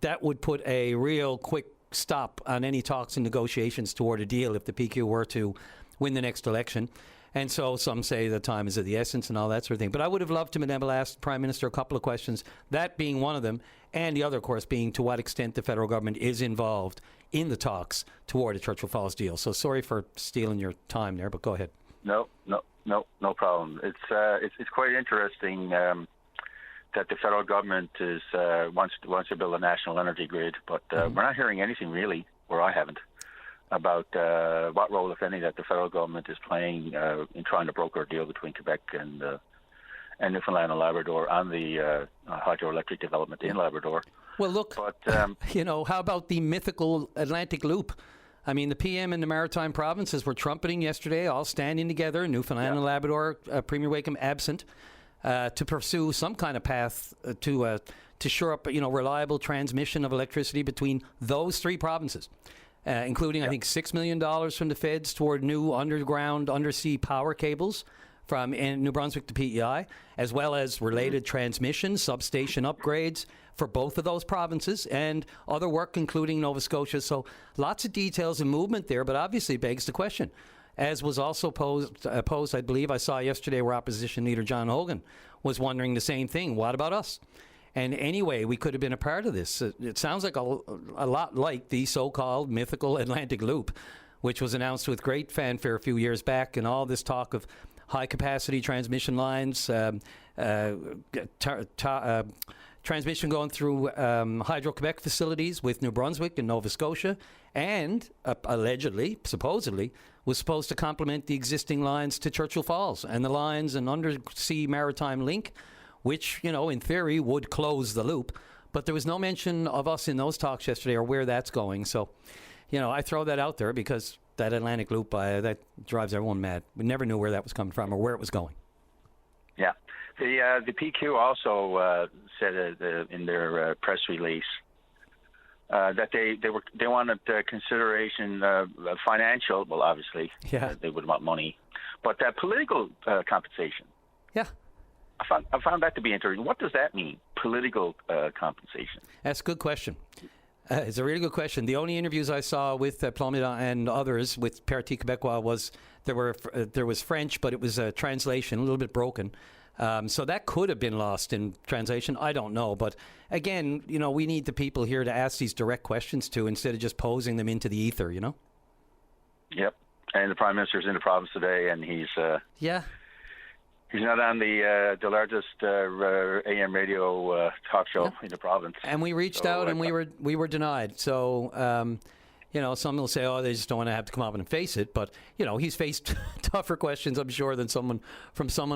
that would put a real quick stop on any talks and negotiations toward a deal if the PQ were to win the next election. And so some say the time is of the essence and all that sort of thing. But I would have loved to have been able to ask the Prime Minister a couple of questions, that being one of them, and the other, of course, being to what extent the federal government is involved in the talks toward a Churchill Falls deal. So sorry for stealing your time there, but go ahead. No problem. It's quite interesting that the federal government wants to build a national energy grid, but we're not hearing anything really, or I haven't, about what role, if any, that the federal government is playing in trying to broker a deal between Quebec and Newfoundland and Labrador on the hydroelectric development in Labrador. Well, look, but, how about the mythical Atlantic Loop? I mean, the PM and the Maritime Provinces were trumpeting yesterday, all standing together, Newfoundland and Labrador, Premier Wakeham absent, to pursue some kind of path to shore up, reliable transmission of electricity between those three provinces, including, I think, $6 million from the feds toward new underground, undersea power cables from New Brunswick to PEI, as well as related transmission, substation upgrades for both of those provinces, and other work, including Nova Scotia. So lots of details and movement there, but obviously begs the question, as was also posed, I believe I saw yesterday, where Opposition Leader John Hogan was wondering the same thing. What about us? And anyway, we could have been a part of this. It sounds like a lot like the so-called mythical Atlantic Loop, which was announced with great fanfare a few years back, and all this talk of high-capacity transmission lines, transmission going through Hydro-Quebec facilities with New Brunswick and Nova Scotia, and allegedly, supposedly, was supposed to complement the existing lines to Churchill Falls and the lines and undersea maritime link, which, in theory would close the loop. But there was no mention of us in those talks yesterday or where that's going. So, I throw that out there because that Atlantic Loop, that drives everyone mad. We never knew where that was coming from or where it was going. Yeah. The PQ also said in their press release that they wanted consideration financial. Well, obviously, they would want money, but political compensation. Yeah. I found that to be interesting. What does that mean, political compensation? That's a good question. It's a really good question. The only interviews I saw with Plomida and others with Parti Québécois was there was French, but it was a translation, a little bit broken. So that could have been lost in translation. I don't know. But again, we need the people here to ask these direct questions to, instead of just posing them into the ether, Yep. And the Prime Minister's in the province today, and he's not on the largest AM radio talk show in the province. And we reached out, and we were denied. So, some will say, they just don't want to have to come up and face it. But, he's faced tougher questions, I'm sure, than someone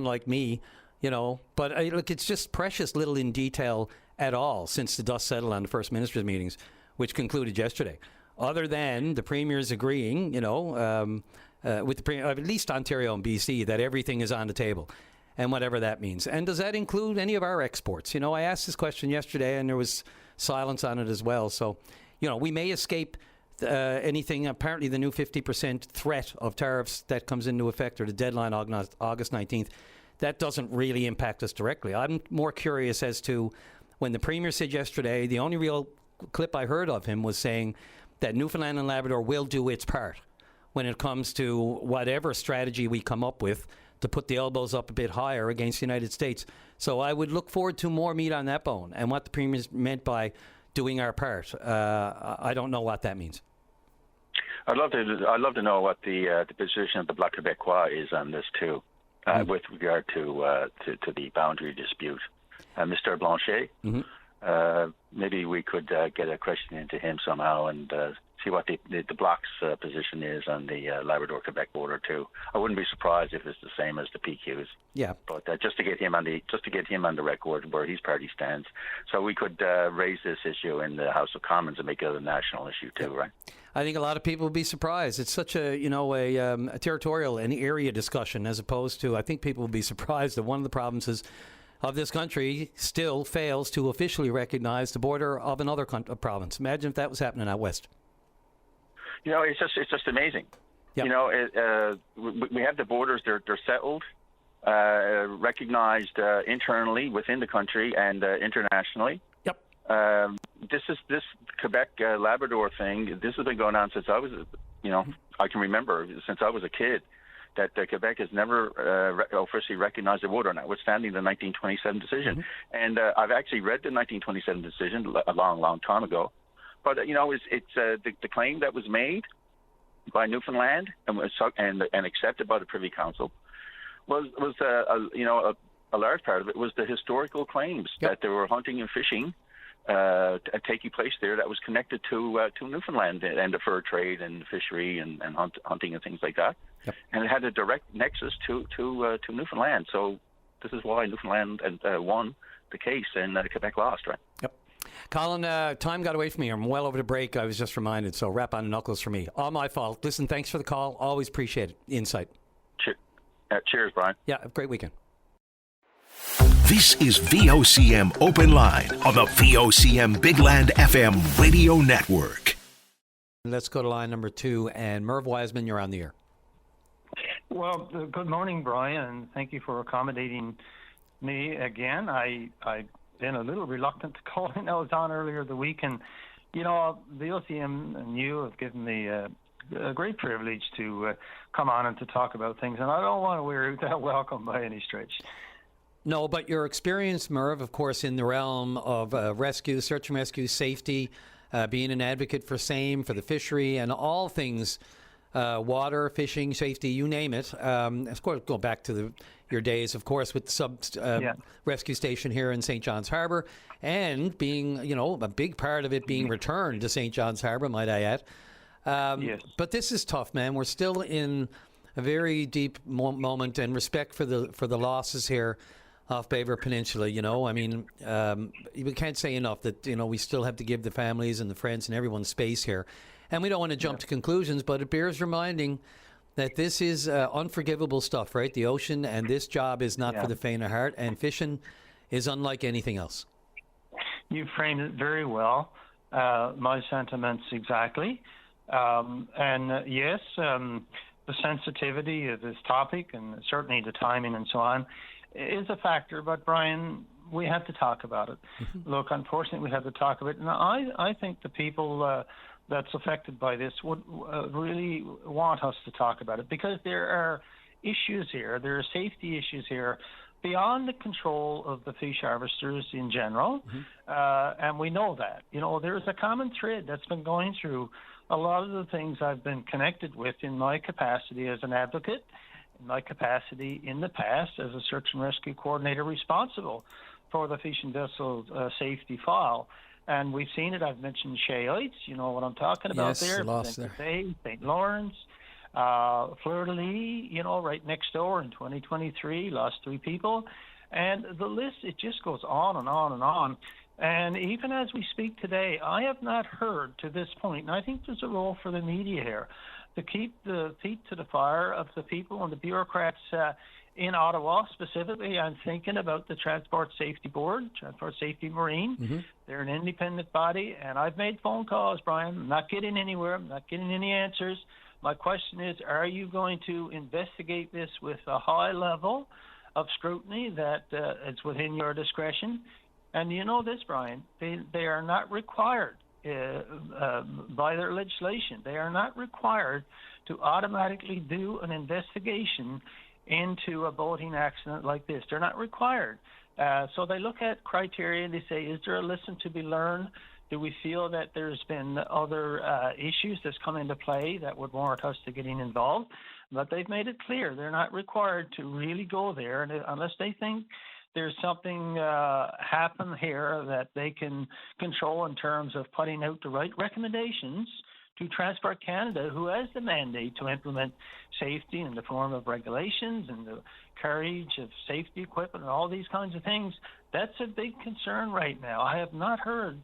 like me. But look, it's just precious little in detail at all since the dust settled on the First Ministers' meetings, which concluded yesterday. Other than the Premier's agreeing, with at least Ontario and BC, that everything is on the table, and whatever that means. And does that include any of our exports? I asked this question yesterday, and there was silence on it as well. So, we may escape anything. Apparently, the new 50% threat of tariffs that comes into effect, or the deadline August 19th, that doesn't really impact us directly. I'm more curious as to when the Premier said yesterday, the only real clip I heard of him was saying that Newfoundland and Labrador will do its part when it comes to whatever strategy we come up with to put the elbows up a bit higher against the United States. So I would look forward to more meat on that bone. And what the Premier meant by doing our part, I don't know what that means. I'd love to know what the position of the Bloc Québécois is on this too, with regard to the boundary dispute. Mr. Blanchet, maybe we could get a question into him somehow and see what the Bloc's position is on the Labrador-Quebec border too. I wouldn't be surprised if it's the same as the PQ's. Yeah. But just to get him on the record where his party stands, so we could raise this issue in the House of Commons and make it a national issue too, right? I think a lot of people would be surprised. It's such a territorial and area discussion, as opposed to, I think people would be surprised that one of the provinces of this country still fails to officially recognize the border of another province. Imagine if that was happening out west. It's just amazing. Yep. We have the borders; they're settled, recognized internally within the country and internationally. Yep. This Quebec Labrador thing. This has been going on since I was, I can remember since I was a kid. That Quebec has never officially recognized the border, notwithstanding the 1927 decision. And I've actually read the 1927 decision a long time ago. But it's the claim that was made by Newfoundland and accepted by the Privy Council was a large part of it was the historical claims that there were hunting and fishing taking place there that was connected to Newfoundland and the fur trade and fishery and hunting and things like that. Yep. And it had a direct nexus to Newfoundland. So this is why Newfoundland won the case and Quebec lost, right? Yep. Colin, time got away from me. I'm well over the break. I was just reminded, so wrap on the knuckles for me. All my fault. Listen, thanks for the call. Always appreciate it. Insight. Cheers, Brian. Yeah, have a great weekend. This is VOCM Open Line on the VOCM Big Land FM radio network. Let's go to line number 2. And Merv Wiseman, you're on the air. Well, good morning, Brian, and thank you for accommodating me again. I've been a little reluctant to call in. I was on earlier the week, and, the VOCM and you have given me a great privilege to come on and to talk about things, and I don't want to wear out that welcome by any stretch. No, but your experience, Merv, of course, in the realm of rescue, search and rescue, safety, being an advocate for SAME, for the fishery, and all things water, fishing, safety, you name it. Of course, go back to your days, of course, with the sub rescue station here in St. John's Harbour, and being, a big part of it being returned to St. John's Harbour, might I add. Yes. But this is tough, man. We're still in a very deep moment, and respect for the losses here off Baver Peninsula. I mean, we can't say enough that we still have to give the families and the friends and everyone space here. And we don't want to jump to conclusions, but it bears reminding that this is unforgivable stuff, right? The ocean, and this job is not for the faint of heart, and fishing is unlike anything else. You framed it very well. My sentiments exactly. Yes, the sensitivity of this topic, and certainly the timing and so on, is a factor. But, Brian, we have to talk about it. Mm-hmm. Look, unfortunately, we have to talk about it. And I think the people that's affected by this would really want us to talk about it, because there are issues here. There are safety issues here beyond the control of the fish harvesters in general, and we know that. There's a common thread that's been going through a lot of the things I've been connected with in my capacity as an advocate, in my capacity in the past as a search and rescue coordinator responsible for the fishing vessel safety file. And we've seen it. I've mentioned Shea Heights, you know what I'm talking about there. St. Lawrence, Fleur-de-Lis, right next door in 2023, lost 3 people. And the list, it just goes on and on and on. And even as we speak today, I have not heard to this point, and I think there's a role for the media here, to keep the feet to the fire of the people and the bureaucrats in Ottawa. Specifically, I'm thinking about the Transport Safety Board, Transport Safety Marine. Mm-hmm. They're an independent body, and I've made phone calls, Brian. I'm not getting anywhere. I'm not getting any answers. My question is, are you going to investigate this with a high level of scrutiny that is within your discretion? And you know this, Brian, they are not required by their legislation. They are not required to automatically do an investigation into a boating accident like this. They're not required. So they look at criteria and they say, is there a lesson to be learned? Do we feel that there's been other issues that's come into play that would warrant us to getting involved? But they've made it clear they're not required to really go there, and unless they think there's something happen here that they can control in terms of putting out the right recommendations to Transport Canada, who has the mandate to implement safety in the form of regulations and the carriage of safety equipment and all these kinds of things. That's a big concern right now. I have not heard,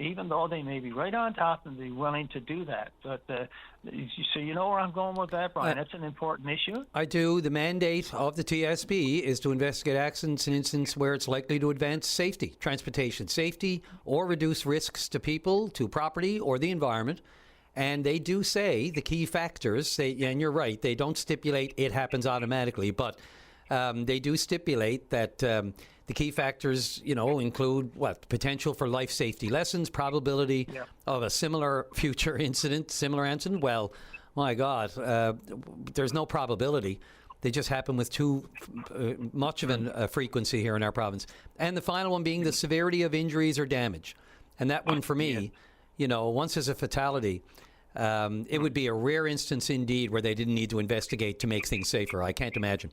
even though they may be right on top and be willing to do that. But so you know where I'm going with that, Brian. That's an important issue. I do. The mandate of the TSB is to investigate accidents and incidents where it's likely to advance safety, transportation safety, or reduce risks to people, to property, or the environment. And they do say the key factors, and you're right, they don't stipulate it happens automatically, but they do stipulate that the key factors, include potential for life safety lessons, probability of a similar future incident, Well, my God, there's no probability. They just happen with too much of a frequency here in our province. And the final one being the severity of injuries or damage. And that one for me, once there's a fatality, it would be a rare instance indeed where they didn't need to investigate to make things safer. I can't imagine.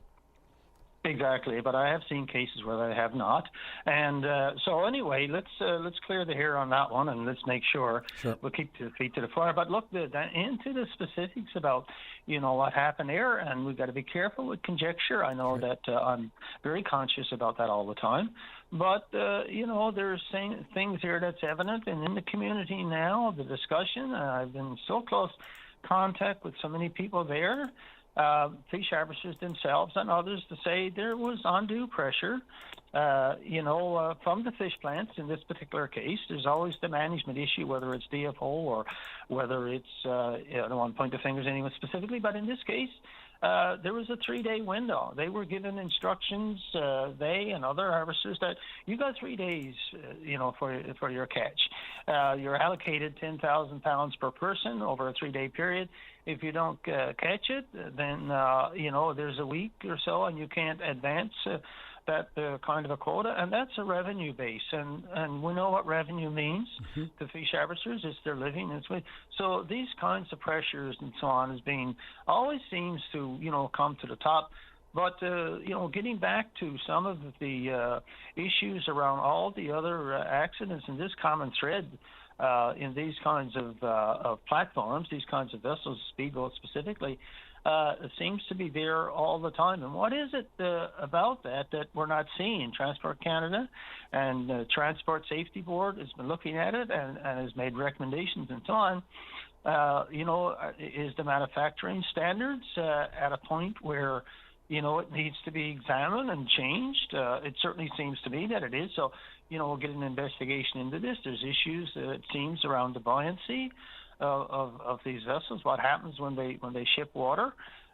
Exactly, but I have seen cases where they have not. And so anyway, let's clear the hair on that one, and let's make sure we'll keep the feet to the fire. But look into the specifics about, what happened there, and we've got to be careful with conjecture. I know that I'm very conscious about that all the time. But, there's things here that's evident, and in the community now, the discussion, I've been in so close contact with so many people there, fish harvesters themselves and others, to say there was undue pressure, from the fish plants in this particular case. There's always the management issue, whether it's DFO or whether it's, I don't want to point the fingers at anyone specifically, but in this case, there was a 3-day window. They were given instructions, they and other harvesters, that you got 3 days, for your catch. You're allocated 10,000 pounds per person over a 3-day period. If you don't catch it, then there's a week or so, and you can't advance that kind of a quota, and that's a revenue base, and we know what revenue means to fish harvesters. It's their living. So these kinds of pressures and so on always seems to come to the top. But getting back to some of the issues around all the other accidents, and this common thread in these kinds of platforms, these kinds of vessels, speedboats specifically, it seems to be there all the time. And what is it about that we're not seeing? Transport Canada and the Transport Safety Board has been looking at it and has made recommendations and so on. Is the manufacturing standards at a point where it needs to be examined and changed? It certainly seems to me that it is. So, we'll get an investigation into this. There's issues, it seems, around the buoyancy of these vessels. What happens when they ship water?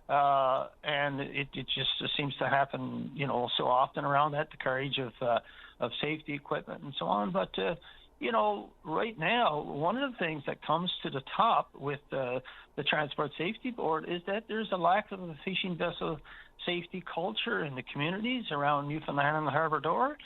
And it just seems to happen, so often around that, the carriage of safety equipment and so on. But right now, one of the things that comes to the top with the Transport Safety Board is that there's a lack of a fishing vessel safety culture in the communities around Newfoundland and the Labrador.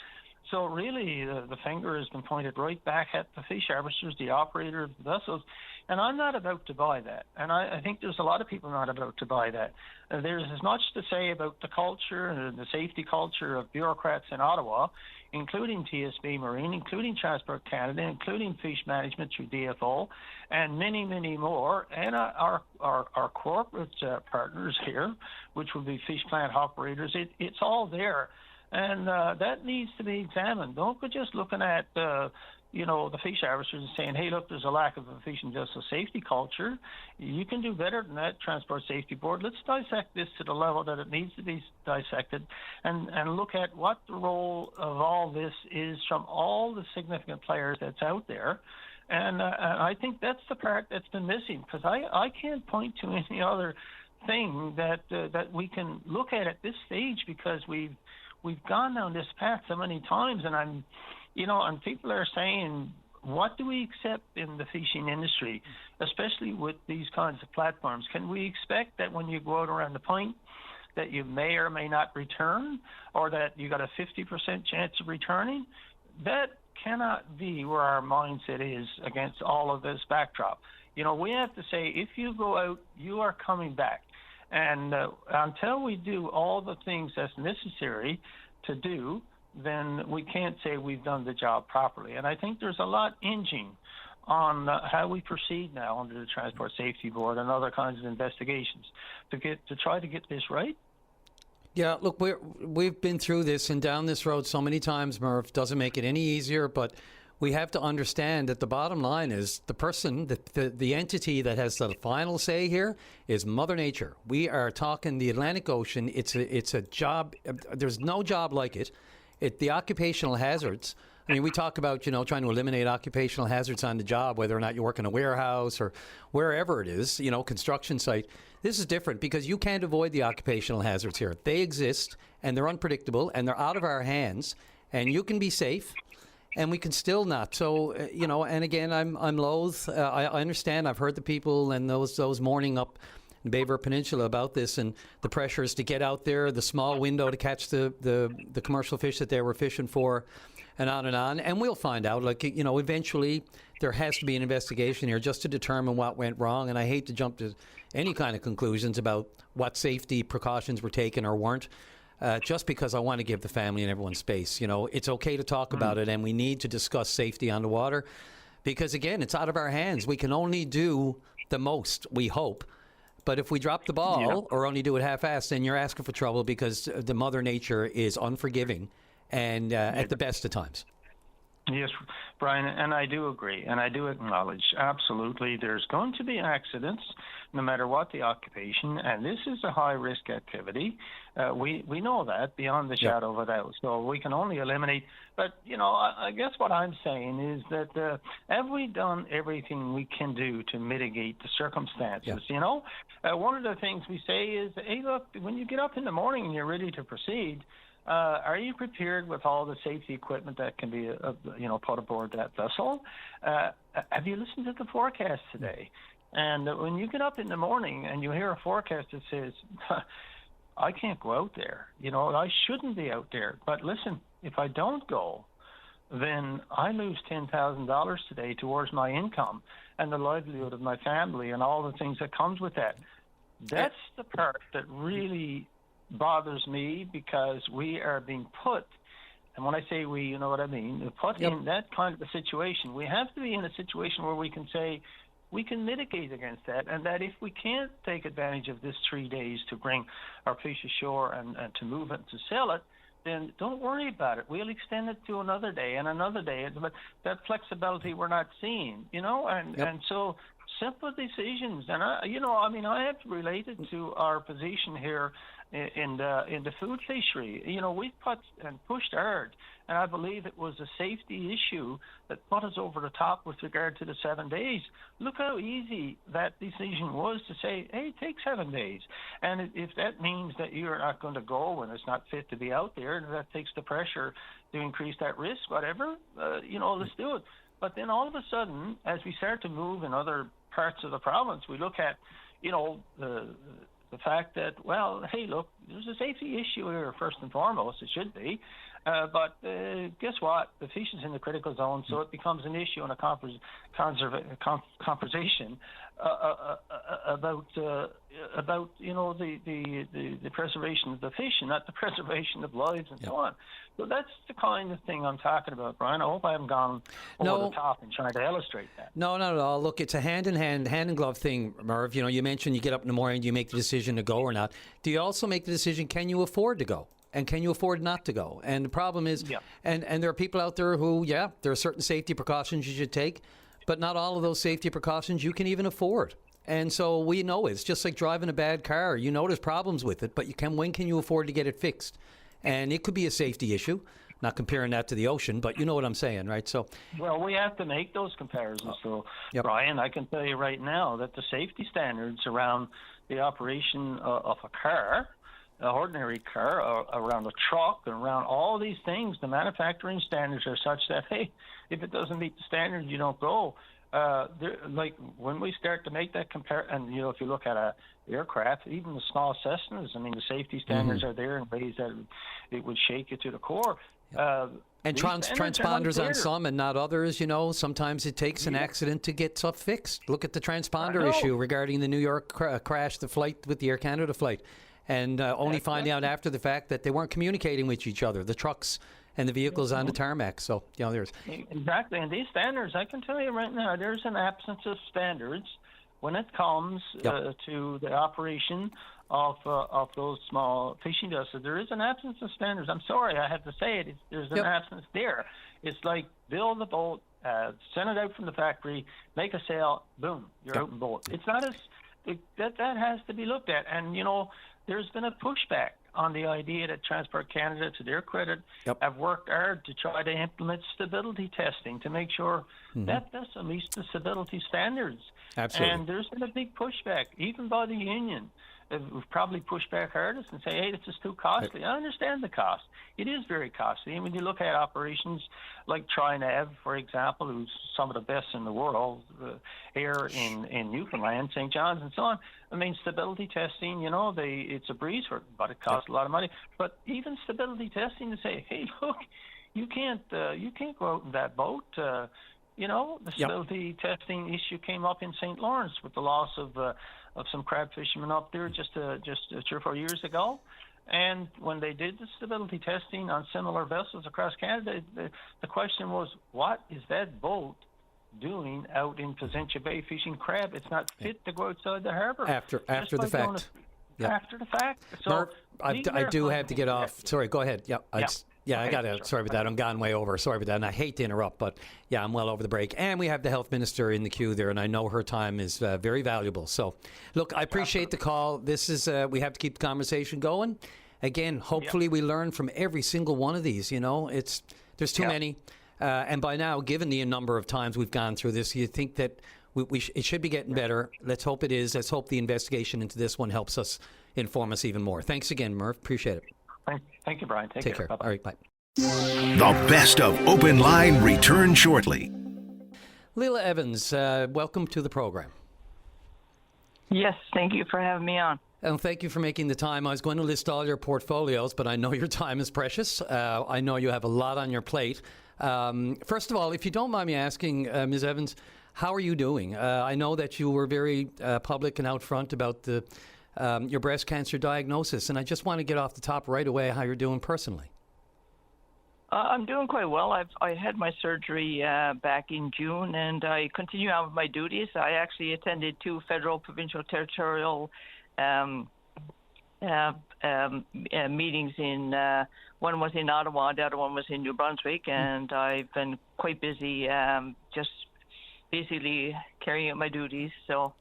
So really, the finger has been pointed right back at the fish harvesters, the operator of the vessels, and I'm not about to buy that. And I think there's a lot of people not about to buy that. There's as much to say about the culture and the safety culture of bureaucrats in Ottawa, including TSB Marine, including Transport Canada, including Fish Management through DFO, and many, many more, and our corporate partners here, which will be fish plant operators. It's all there. And that needs to be examined. Don't go just looking at, the fish harvesters and saying, hey, look, there's a lack of a fishing vessel safety culture. You can do better than that, Transport Safety Board. Let's dissect this to the level that it needs to be dissected and look at what the role of all this is from all the significant players that's out there. And I think that's the part that's been missing, because I can't point to any other thing that we can look at this stage, because we've gone down this path so many times, and and people are saying, what do we accept in the fishing industry, especially with these kinds of platforms? Can we expect that when you go out around the point that you may or may not return, or that you got a 50% chance of returning? That cannot be where our mindset is against all of this backdrop. We have to say, if you go out, you are coming back. And until we do all the things that's necessary to do, then we can't say we've done the job properly. And I think there's a lot hinging on how we proceed now under the Transport Safety Board and other kinds of investigations to try to get this right. Yeah, look, we've been through this and down this road so many times, Murph. Doesn't make it any easier, but we have to understand that the bottom line is the person, the entity that has the final say here is Mother Nature. We are talking the Atlantic Ocean. It's a job. There's no job like it. The occupational hazards. I mean, we talk about, trying to eliminate occupational hazards on the job, whether or not you work in a warehouse or wherever it is, construction site. This is different because you can't avoid the occupational hazards here. They exist, and they're unpredictable, and they're out of our hands, and you can be safe, and we can still not. So, and again, I'm loath. I understand. I've heard the people and those mourning up in Bay Peninsula about this and the pressures to get out there, the small window to catch the commercial fish that they were fishing for, and on and on. And we'll find out. Eventually there has to be an investigation here just to determine what went wrong. And I hate to jump to any kind of conclusions about what safety precautions were taken or weren't. Just because I want to give the family and everyone space. It's okay to talk about it, and we need to discuss safety on the water because, again, it's out of our hands. We can only do the most, we hope. But if we drop the ball or only do it half-assed, then you're asking for trouble because the Mother Nature is unforgiving and at the best of times. Yes, Brian, and I do agree, and I do acknowledge absolutely there's going to be accidents no matter what the occupation, and this is a high-risk activity. We know that beyond the shadow of a doubt, so we can only eliminate. But, I guess what I'm saying is that have we done everything we can do to mitigate the circumstances, One of the things we say is, hey, look, when you get up in the morning and you're ready to proceed, are you prepared with all the safety equipment that can be, put aboard that vessel? Have you listened to the forecast today? And when you get up in the morning and you hear a forecast that says, I can't go out there, I shouldn't be out there. But listen, if I don't go, then I lose $10,000 today towards my income and the livelihood of my family and all the things that comes with that. That's the part that really bothers me, because we are being put, and when I say we, you know what I mean, put in that kind of a situation. We have to be in a situation where we can say we can mitigate against that, and that if we can't take advantage of this 3 days to bring our fish ashore and to move it and to sell it, then don't worry about it. We'll extend it to another day and another day. But that flexibility we're not seeing, and so simple decisions. And I have related to our position here in the food fishery. We've pushed hard, and I believe it was a safety issue that put us over the top with regard to the 7 days. Look how easy that decision was to say, hey, take 7 days. And if that means that you're not going to go when it's not fit to be out there, and that takes the pressure to increase that risk, whatever, let's do it. But then all of a sudden, as we start to move in other parts of the province, we look at, the fact that, well, hey, look, there's a safety issue here first and foremost. It should be. But guess what? The fish is in the critical zone, so it becomes an issue and a conversation about the preservation of the fish and not the preservation of lives and so on. So that's the kind of thing I'm talking about, Brian. I hope I haven't gone over the top in trying to illustrate that. No, not at all. Look, it's a hand in glove thing, Merv. You mentioned you get up in the morning, you make the decision to go or not. Do you also make the decision, can you afford to go? And can you afford not to go? And the problem is, and there are people out there who, there are certain safety precautions you should take, but not all of those safety precautions you can even afford. And so we know it's just like driving a bad car. You know there's problems with it, but when can you afford to get it fixed? And it could be a safety issue. Not comparing that to the ocean, but you know what I'm saying, right? So, well, we have to make those comparisons. So, Brian, I can tell you right now that the safety standards around the operation of a car, an ordinary car, around a truck, and around all these things, the manufacturing standards are such that, hey, if it doesn't meet the standards, you don't go. Like when we start to make that and if you look at a aircraft, even the small Cessnas, I mean, the safety standards are there in ways that it would shake you to the core. And transponders on some and not others, sometimes it takes an accident to get stuff fixed. Look at the transponder issue regarding the New York crash, the flight with the Air Canada flight. And only finding out after the fact that they weren't communicating with each other, the trucks and the vehicles on the tarmac. So, there's... Exactly. And these standards, I can tell you right now, there's an absence of standards when it comes to the operation of those small fishing vessels. There is an absence of standards. I'm sorry, I have to say it. There's an absence there. It's like build the boat, send it out from the factory, make a sale, boom, you're out and boat. It's not as... That has to be looked at. And, there's been a pushback on the idea that Transport Canada, to their credit, have worked hard to try to implement stability testing to make sure that vessel meets the stability standards. Absolutely. And there's been a big pushback, even by the union. We've probably pushed back hardest and say, hey, this is too costly. I understand the cost. It is very costly. And when you look at operations like TriNav, for example, who's some of the best in the world, here in Newfoundland, St. John's and so on, I mean, stability testing, it's a breeze for it, but it costs a lot of money. But even stability testing to say, hey, look, you can't go out in that boat. The stability testing issue came up in St. Lawrence with the loss of some crab fishermen up there just 3 or 4 years ago. And when they did the stability testing on similar vessels across Canada, the question was, what is that boat doing out in Placentia Bay fishing crab? It's not fit to go outside the harbour. After the fact. After the fact. So Mark, I do have to get off. Sorry, go ahead. Yeah, Okay, I got to. Sorry about that. I'm gone way over. Sorry about that. And I hate to interrupt, but yeah, I'm well over the break. And we have the health minister in the queue there, and I know her time is very valuable. So, look, I appreciate the call. This is we have to keep the conversation going. Again, hopefully we learn from every single one of these. You know, there's too many, and by now, given the number of times we've gone through this, you think that it should be getting better. Let's hope it is. Let's hope the investigation into this one helps us inform us even more. Thanks again, Murph. Appreciate it. Thank you, Brian. Take care. Bye-bye. All right, bye. The best of Open Line returns shortly. Leila Evans, welcome to the program. Yes, thank you for having me on. And thank you for making the time. I was going to list all your portfolios, but I know your time is precious. I know you have a lot on your plate. First of all, if you don't mind me asking, Ms. Evans, how are you doing? I know that you were very public and out front about your breast cancer diagnosis, and I just want to get off the top right away how you're doing personally. I'm doing quite well. I had my surgery back in June, and I continue on with my duties. I actually attended 2 federal, provincial, territorial meetings. One was in Ottawa, the other one was in New Brunswick, and I've been quite busy just basically carrying out my duties. So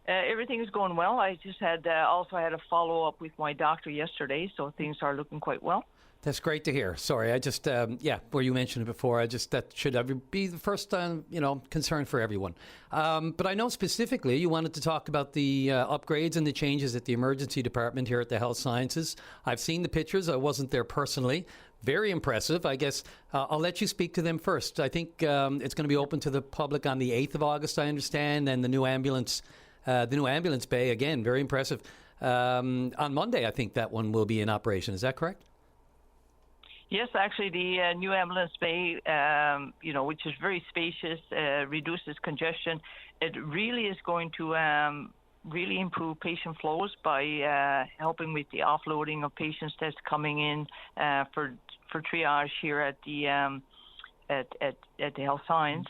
everything is going well. I just also had a follow-up with my doctor yesterday, so things are looking quite well. That's great to hear. Sorry, I just, where you mentioned it before, that should be the first, concern for everyone. But I know specifically you wanted to talk about the upgrades and the changes at the emergency department here at the Health Sciences. I've seen the pictures. I wasn't there personally. Very impressive. I guess I'll let you speak to them first. I think it's going to be open to the public on the 8th of August, I understand, and the new ambulance bay, again, very impressive. On Monday, I think that one will be in operation. Is that correct? Yes, actually, the new ambulance bay, which is very spacious, reduces congestion. It really is going to really improve patient flows by helping with the offloading of patients that's coming in for triage here at the Health Science.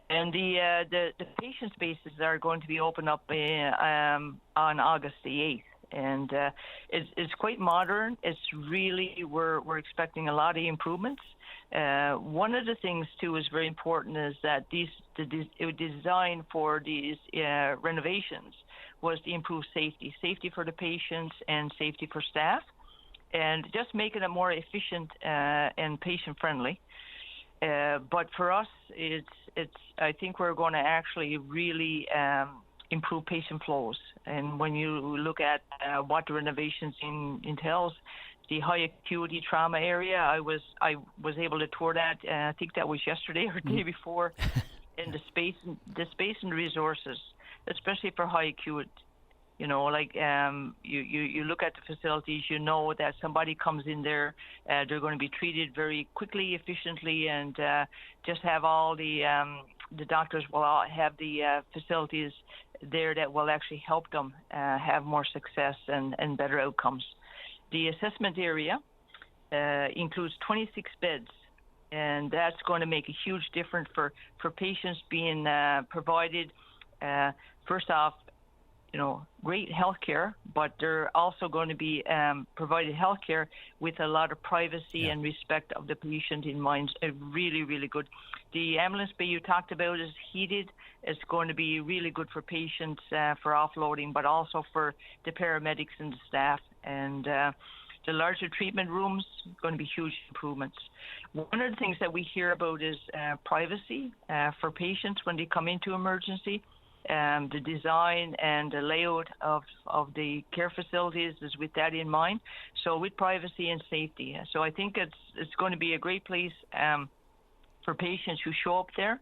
And the patient spaces are going to be opened up on August the 8th. And it's quite modern. It's really, we're expecting a lot of improvements. One of the things, too, is very important is that the design for these renovations was to improve safety for the patients and safety for staff, and just making it more efficient and patient-friendly. But for us, I think we're going to actually really improve patient flows. And when you look at what the renovations entails, the high acuity trauma area, I was able to tour that. I think that was yesterday or the day before. And the space and resources, especially for high acute. You look at the facilities, you know that somebody comes in there, they're going to be treated very quickly, efficiently, and just have all the doctors will all have the facilities there that will actually help them have more success and better outcomes. The assessment area includes 26 beds, and that's going to make a huge difference for patients being provided, first off, great health care, but they're also going to be provided health care with a lot of privacy and respect of the patient in mind. Really, really good. The ambulance bay you talked about is heated. It's going to be really good for patients for offloading, but also for the paramedics and the staff. And the larger treatment rooms, going to be huge improvements. One of the things that we hear about is privacy for patients when they come into emergency. The design and the layout of the care facilities is with that in mind. So with privacy and safety. So I think it's going to be a great place for patients who show up there,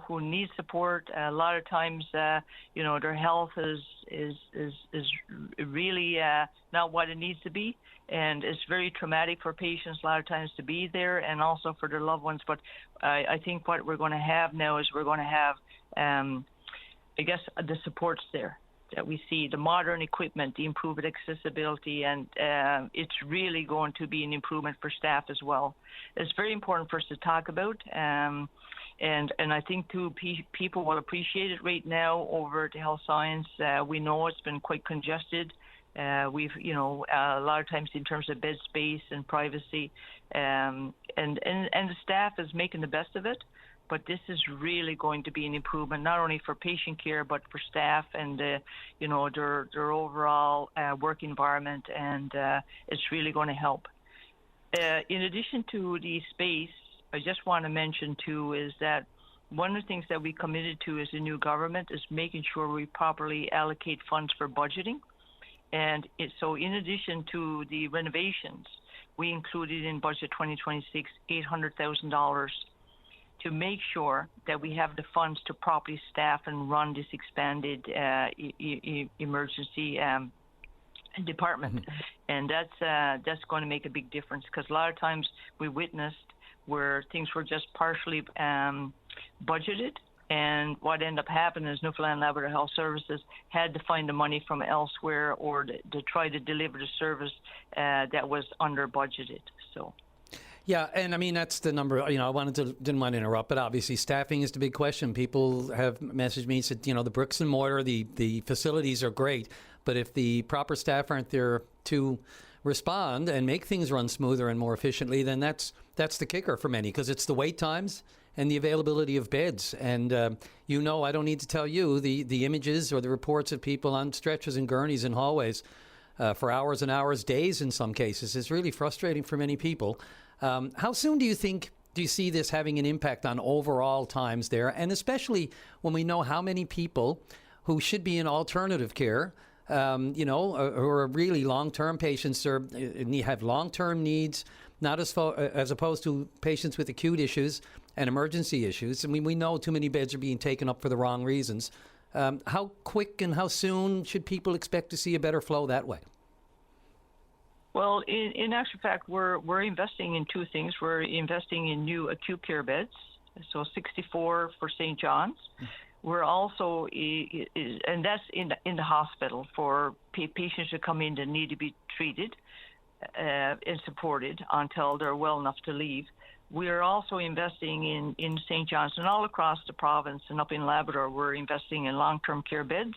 who need support. A lot of times, their health is really not what it needs to be. And it's very traumatic for patients a lot of times to be there, and also for their loved ones. But I think what we're going to have now is we're going to have the supports there that we see, the modern equipment, the improved accessibility, and it's really going to be an improvement for staff as well. It's very important for us to talk about, and I think too people will appreciate it right now over at the Health Science. We know it's been quite congested We've, a lot of times in terms of bed space and privacy, and the staff is making the best of it. But this is really going to be an improvement, not only for patient care, but for staff and, their overall work environment, and it's really going to help. In addition to the space, I just want to mention, too, is that one of the things that we committed to as a new government is making sure we properly allocate funds for budgeting. And so in addition to the renovations, we included in Budget 2026 $800,000 to make sure that we have the funds to properly staff and run this expanded emergency department. Mm-hmm. And that's going to make a big difference, because a lot of times we witnessed where things were just partially budgeted, and what ended up happening is Newfoundland Labrador Health Services had to find the money from elsewhere or to try to deliver the service that was under budgeted. So. Yeah, and I mean, that's the number. I didn't want to interrupt, but obviously staffing is the big question. People have messaged me and said, the bricks and mortar, the facilities are great, but if the proper staff aren't there to respond and make things run smoother and more efficiently, then that's the kicker for many, because it's the wait times and the availability of beds. And I don't need to tell you the images or the reports of people on stretchers and gurneys in hallways for hours and hours, days in some cases, is really frustrating for many people. How soon do you see this having an impact on overall times there, and especially when we know how many people who should be in alternative care, who are really long-term patients or have long-term needs, not as opposed to patients with acute issues and emergency issues? I mean, we know too many beds are being taken up for the wrong reasons. How quick and how soon should people expect to see a better flow that way? Well, in actual fact, we're investing in two things. We're investing in new acute care beds, so 64 for St. John's. We're also, and that's in the hospital for patients who come in that need to be treated and supported until they're well enough to leave. We're also investing in St. John's and all across the province, and up in Labrador, we're investing in long-term care beds.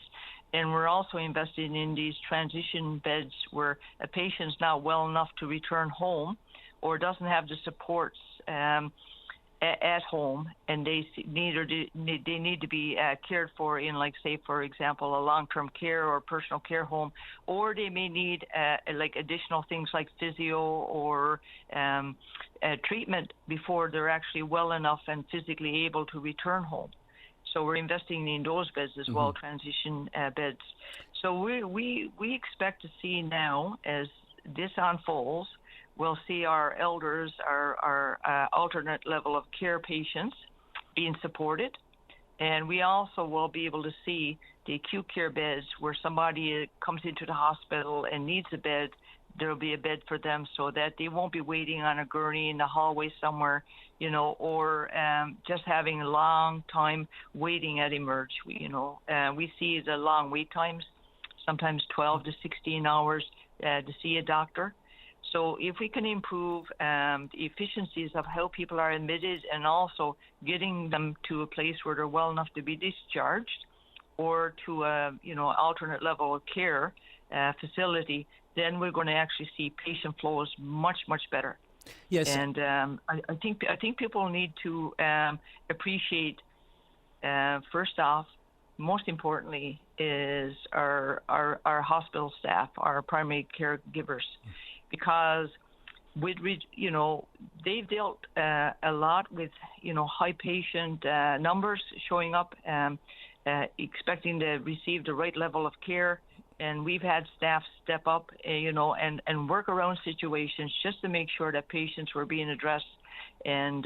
And we're also investing in these transition beds where a patient's not well enough to return home or doesn't have the supports at home, and they need to be cared for in, like, say, for example, a long-term care or personal care home, or they may need additional things like physio or treatment before they're actually well enough and physically able to return home. So we're investing in those beds as well, transition beds. So we expect to see now, as this unfolds, we'll see our elders, our alternate level of care patients being supported. And we also will be able to see the acute care beds where somebody comes into the hospital and needs a bed. There'll be a bed for them so that they won't be waiting on a gurney in the hallway somewhere, or just having a long time waiting at Emerge. We see the long wait times, sometimes 12 to 16 hours to see a doctor. So if we can improve the efficiencies of how people are admitted and also getting them to a place where they're well enough to be discharged or to a, alternate level of care facility, then we're going to actually see patient flows much, much better. Yes. And I think people need to appreciate, first off, most importantly, is our hospital staff, our primary caregivers, because they've dealt a lot with high patient numbers showing up, expecting to receive the right level of care. And we've had staff step up, and work around situations just to make sure that patients were being addressed. And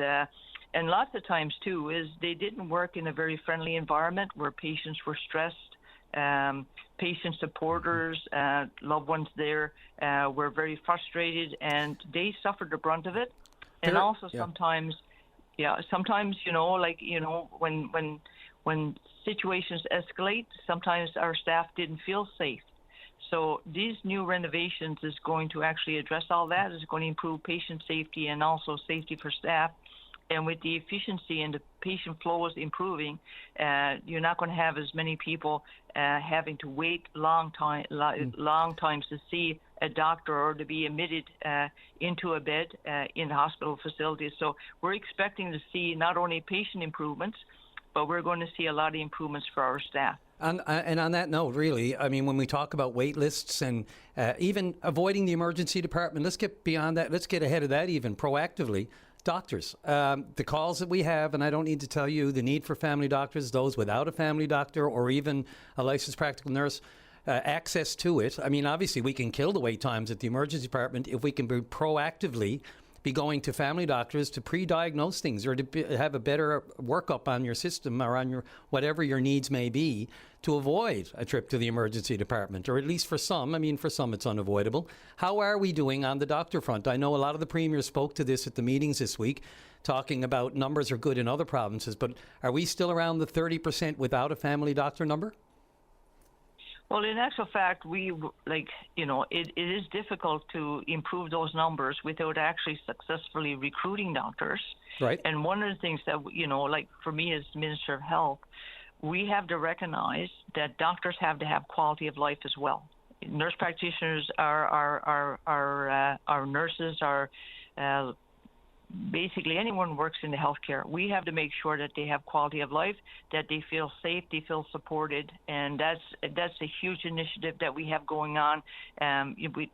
lots of times, too, is they didn't work in a very friendly environment where patients were stressed. Patient supporters, loved ones there were very frustrated, and they suffered the brunt of it. And also sometimes, when situations escalate, sometimes our staff didn't feel safe. So these new renovations is going to actually address all that. It's going to improve patient safety and also safety for staff. And with the efficiency and the patient flows improving, you're not going to have as many people having to wait long times to see a doctor or to be admitted into a bed in the hospital facilities. So we're expecting to see not only patient improvements, but we're going to see a lot of improvements for our staff. And on that note, really, I mean, when we talk about wait lists and even avoiding the emergency department, let's get beyond that. Let's get ahead of that even proactively. Doctors, the calls that we have, and I don't need to tell you, the need for family doctors, those without a family doctor or even a licensed practical nurse, access to it. I mean, obviously, we can kill the wait times at the emergency department if we can proactively be going to family doctors to pre-diagnose things or to have a better workup on your system or on your whatever your needs may be to avoid a trip to the emergency department, or at least for some. I mean, for some it's unavoidable. How are we doing on the doctor front? I know a lot of the premiers spoke to this at the meetings this week, talking about numbers are good in other provinces, but are we still around the 30% without a family doctor number? Well, in actual fact, it is difficult to improve those numbers without actually successfully recruiting doctors. Right. And one of the things that, like for me as Minister of Health, we have to recognize that doctors have to have quality of life as well. Nurse practitioners are nurses, are basically anyone who works in the healthcare. We have to make sure that they have quality of life, that they feel safe, they feel supported, and that's a huge initiative that we have going on. We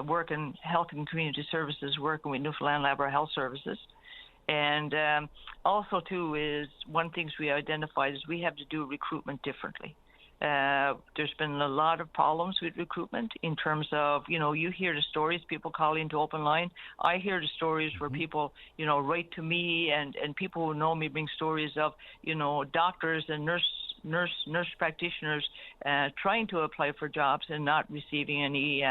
work in health and community services, working with Newfoundland Labrador Health Services. And also, too, is one thing we identified is we have to do recruitment differently. There's been a lot of problems with recruitment in terms of, you hear the stories, people call into open line. I hear the stories where people, write to me and people who know me bring stories of, doctors and nurse practitioners trying to apply for jobs and not receiving any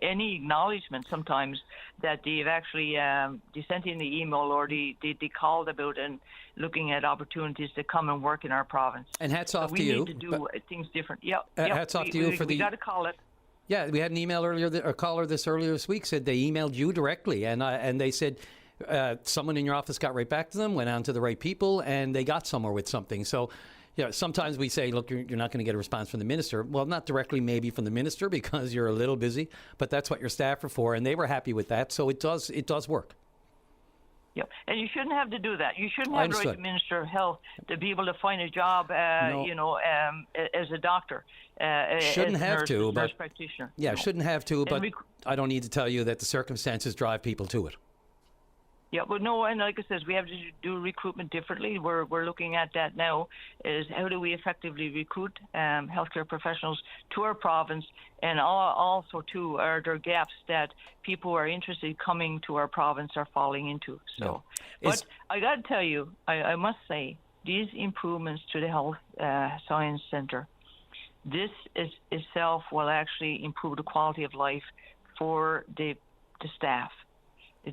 any acknowledgement sometimes that they've actually they sent in the email or they called about and looking at opportunities to come and work in our province. And hats off to you. We need to do things different. Hats off to you for we got to call it. Yeah, we had an email earlier, a caller earlier this week said they emailed you directly, and they said someone in your office got right back to them, went on to the right people, and they got somewhere with something. So, sometimes we say, look, you're not going to get a response from the minister. Well, not directly maybe from the minister because you're a little busy, but that's what your staff are for, and they were happy with that. So it does work. Yep, and you shouldn't have to do that. You shouldn't have to write to the Minister of Health to be able to find a job, as a doctor. Shouldn't have to, but nurse practitioner. Yeah, shouldn't have to, but I don't need to tell you that the circumstances drive people to it. Yeah, but no, and like I said, we have to do recruitment differently. We're looking at that now, is how do we effectively recruit healthcare professionals to our province, and also, too, are there gaps that people who are interested in coming to our province are falling into. So, But I got to tell you, I must say, these improvements to the Health Science Centre, this itself will actually improve the quality of life for the staff.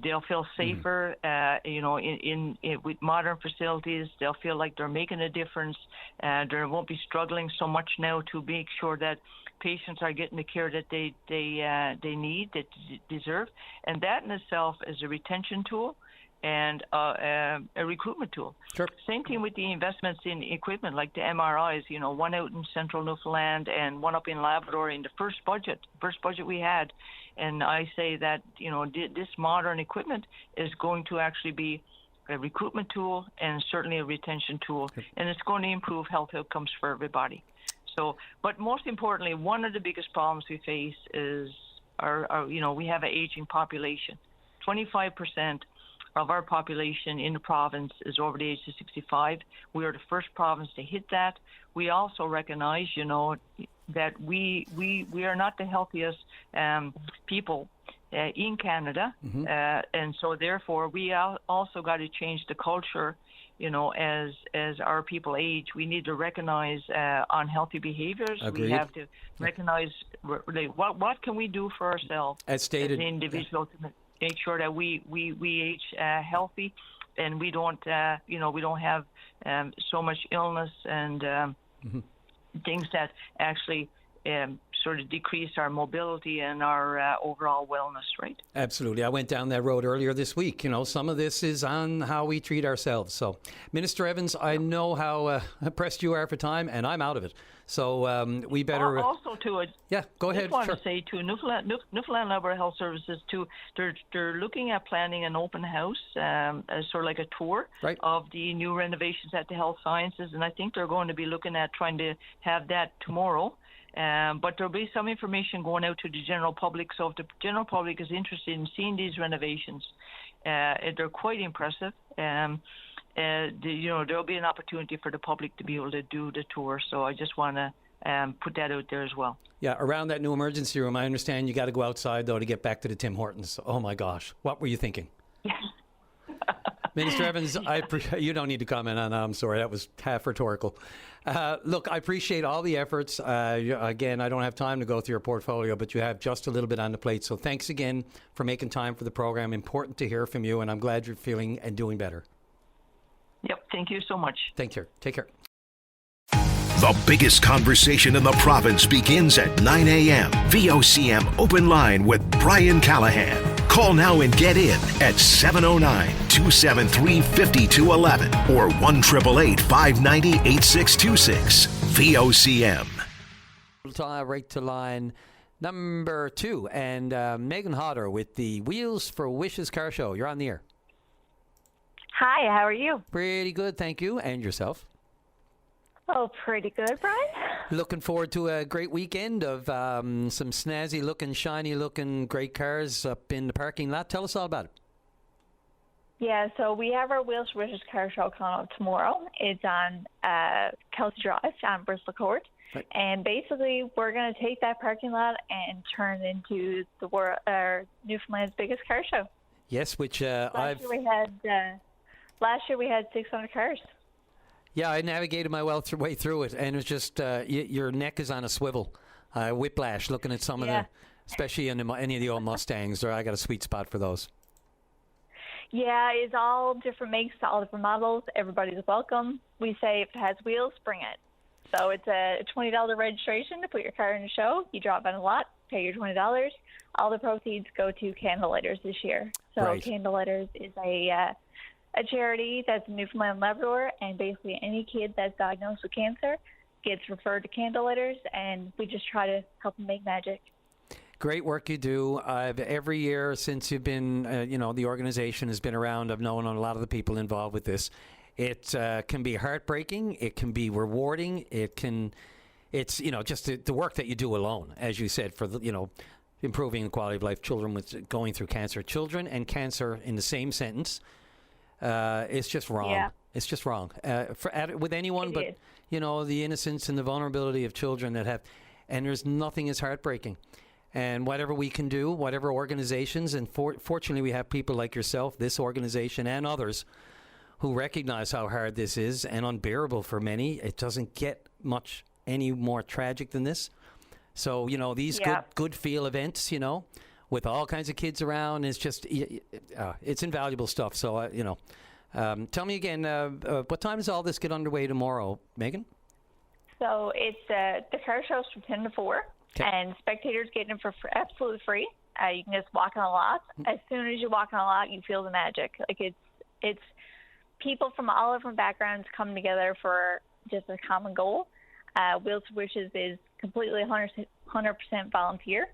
They'll feel safer, with modern facilities. They'll feel like they're making a difference. They won't be struggling so much now to make sure that patients are getting the care that they need, that deserve. And that in itself is a retention tool and a recruitment tool. Sure. Same thing with the investments in equipment like the MRIs, one out in central Newfoundland and one up in Labrador in the first budget we had. And I say that, this modern equipment is going to actually be a recruitment tool and certainly a retention tool, and it's going to improve health outcomes for everybody. So, but most importantly, one of the biggest problems we face is we have an aging population. 25% of our population in the province is over the age of 65. We are the first province to hit that. We also recognize, that we are not the healthiest people in Canada, and so therefore we also got to change the culture. As our people age, we need to recognize unhealthy behaviors. Agreed. We have to recognize what can we do for ourselves as stated, as an individual to make sure that we age healthy, and we don't have so much illness and things that actually sort of decrease our mobility and our overall wellness, right? Absolutely. I went down that road earlier this week. Some of this is on how we treat ourselves. So, Minister Evans, I know how pressed you are for time, and I'm out of it. So we better... Also, to yeah, go ahead. I just want sure. to say to Newfoundland Labrador Health Services, too, they're looking at planning an open house, as sort of like a tour of the new renovations at the Health Sciences, and I think they're going to be looking at trying to have that tomorrow. But there'll be some information going out to the general public. So if the general public is interested in seeing these renovations, they're quite impressive. There'll be an opportunity for the public to be able to do the tour. So I just want to put that out there as well. Yeah, around that new emergency room, I understand you got to go outside, though, to get back to the Tim Hortons. Oh, my gosh. What were you thinking? Minister Evans, you don't need to comment on that. I'm sorry. That was half rhetorical. Look, I appreciate all the efforts. Again, I don't have time to go through your portfolio, but you have just a little bit on the plate. So thanks again for making time for the program. Important to hear from you, and I'm glad you're feeling and doing better. Yep. Thank you so much. Thank you. Take care. The biggest conversation in the province begins at 9 a.m. VOCM Open Line with Brian Callahan. Call now and get in at 709-273-5211 or 1-888-590-8626. VOCM. Right to line number 2. And Megan Hodder with the Wheels for Wishes car show. You're on the air. Hi, how are you? Pretty good, thank you. And yourself? Oh, pretty good, Brian. Looking forward to a great weekend of some snazzy-looking, shiny-looking great cars up in the parking lot. Tell us all about it. Yeah, so we have our Wheels for Wishes car show coming up tomorrow. It's on Kelsey Drive on Bristol Court. Right. And basically, we're going to take that parking lot and turn it into Newfoundland's biggest car show. Yes, which last year we had 600 cars. Yeah, I navigated my way through it, and it's just your neck is on a swivel. Whiplash looking at some of the, especially in any of the old Mustangs. I got a sweet spot for those. Yeah, it's all different makes, all different models. Everybody's welcome. We say if it has wheels, bring it. So it's a $20 registration to put your car in the show. You drop on a lot, pay your $20. All the proceeds go to Candlelighters this year. So right. Candlelighters is a charity that's in Newfoundland Labrador, and basically any kid that's diagnosed with cancer gets referred to Candlelighters, and we just try to help them make magic. Great work you do. Every year since you've been, the organization has been around, I've known a lot of the people involved with this. It can be heartbreaking. It can be rewarding. It's just the work that you do alone, as you said, for improving the quality of life, children with going through cancer. Children and cancer in the same sentence. It's just wrong. Yeah. It's just wrong with anyone, but the innocence and the vulnerability of children and there's nothing as heartbreaking. And whatever we can do, whatever organizations, and fortunately we have people like yourself, this organization, and others who recognize how hard this is and unbearable for many. It doesn't get much any more tragic than this. So these good feel events, with all kinds of kids around, it's just it's invaluable stuff. So tell me again, what time does all this get underway tomorrow, Megan? So it's the car show's from 10 to 4, and spectators get in for absolutely free. You can just walk on the lot. As soon as you walk on the lot, you feel the magic. Like it's people from all different backgrounds come together for just a common goal. Wheels for Wishes is completely 100% volunteer.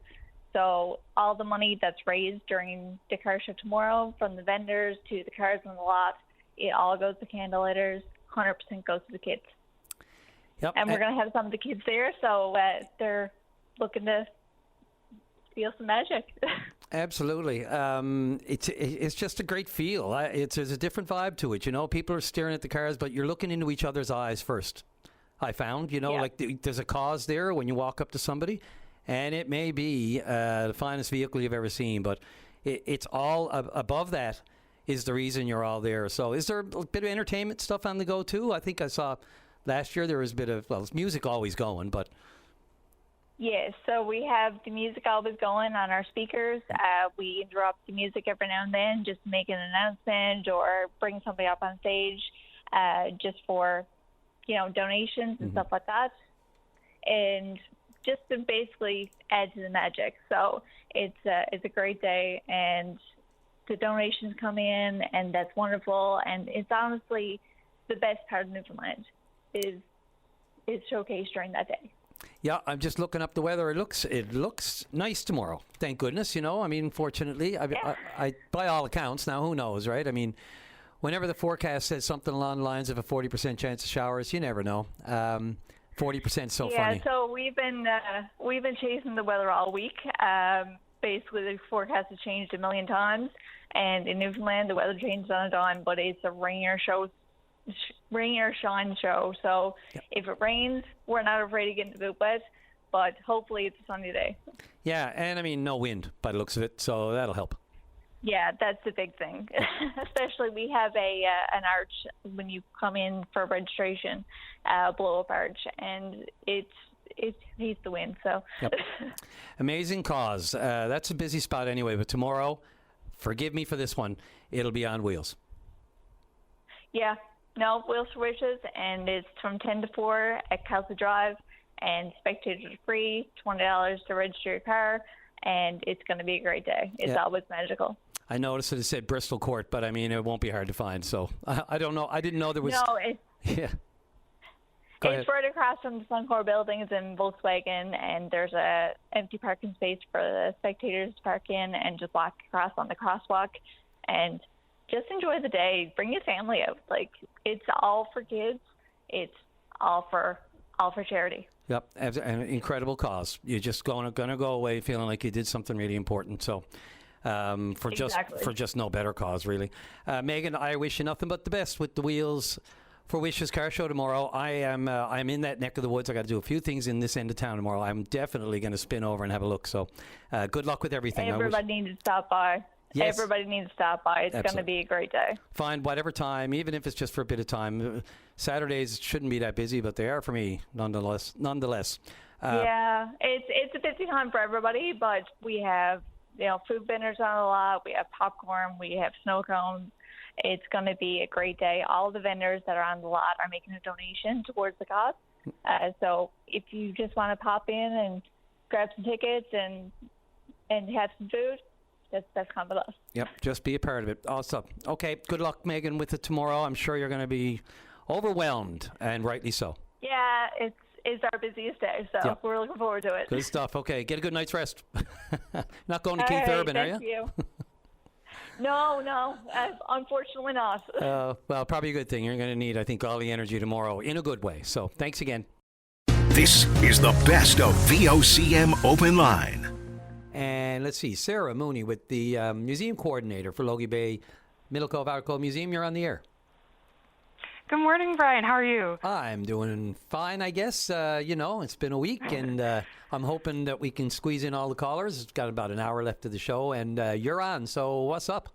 So all the money that's raised during the car show tomorrow, from the vendors to the cars on the lot, it all goes to Candlelighters. 100% goes to the kids. Yep. And we're going to have some of the kids there, so they're looking to feel some magic. Absolutely. It's just a great feel. There's a different vibe to it. People are staring at the cars, but you're looking into each other's eyes first. I found, there's a cause there when you walk up to somebody, and it may be the finest vehicle you've ever seen, but it's all above that is the reason you're all there. So is there a bit of entertainment stuff on the go, too? I think I saw last year there was a bit of, music always going, but... Yes, so we have the music always going on our speakers. We interrupt the music every now and then, just to make an announcement or bring somebody up on stage just for, donations and stuff like that. And just to basically add to the magic. So it's a great day, and the donations come in, and that's wonderful. And it's honestly the best part of Newfoundland is showcased during that day. Yeah, I'm just looking up the weather. It looks nice tomorrow. Thank goodness. I mean, fortunately, I by all accounts, now who knows, right? I mean, whenever the forecast says something along the lines of a 40% chance of showers, you never know. 40% so funny. Yeah, so we've been chasing the weather all week. Basically, the forecast has changed a million times, and in Newfoundland, the weather changes on a dime. But it's a rain or shine show. So if it rains, we're not afraid to get into the wet. But hopefully, it's a sunny day. Yeah, and I mean, no wind by the looks of it, so that'll help. Yeah, that's the big thing. Especially we have an arch when you come in for registration, blow-up arch, and it hates the wind. So Amazing cause. That's a busy spot anyway. But tomorrow, forgive me for this one, it'll be on wheels. Yeah, no, Wheels for Wishes, and it's from 10 to 4 at Castle Drive, and spectators are free, $20 to register your car, and it's going to be a great day. It's always magical. I noticed that it said Bristol Court, but I mean, it won't be hard to find. So I don't know. I didn't know there was. No, it's Go ahead. right across from the Suncor buildings in Volkswagen, and there's a empty parking space for the spectators to park in and just walk across on the crosswalk, and just enjoy the day. Bring your family out. Like, it's all for kids. It's all for charity. Yep, an incredible cause. You're just gonna go away feeling like you did something really important. So. For just no better cause, really. Megan, I wish you nothing but the best with the Wheels for Wishes car show tomorrow. I'm in that neck of the woods. I got to do a few things in this end of town tomorrow. I'm definitely going to spin over and have a look. So, good luck with everything. Everybody needs to stop by. Yes. Everybody needs to stop by. It's going to be a great day. Find whatever time, even if it's just for a bit of time. Saturdays shouldn't be that busy, but they are for me, nonetheless. Yeah, it's a busy time for everybody, but we have food vendors on the lot. We have popcorn. We have snow cones. It's going to be a great day. All the vendors that are on the lot are making a donation towards the cause. So if you just want to pop in and grab some tickets and have some food, that's come with us. Yep, just be a part of it. Awesome. Okay, good luck, Megan, with it tomorrow. I'm sure you're going to be overwhelmed, and rightly so. Yeah, it's our busiest day, so we're looking forward to it. Good stuff. Okay, get a good night's rest. Not going to Keith right, Urban, are you? Thank you. No, unfortunately not. Well, probably a good thing. You're going to need, I think, all the energy tomorrow in a good way. So thanks again. This is the best of VOCM Open Line. And let's see, Sarah Mooney with the museum coordinator for Logie Bay Middle Cove Outer Cove Museum. You're on the air. Good morning, Brian. How are you? I'm doing fine, I guess. It's been a week, and I'm hoping that we can squeeze in all the callers. It's got about an hour left of the show, and you're on. So what's up?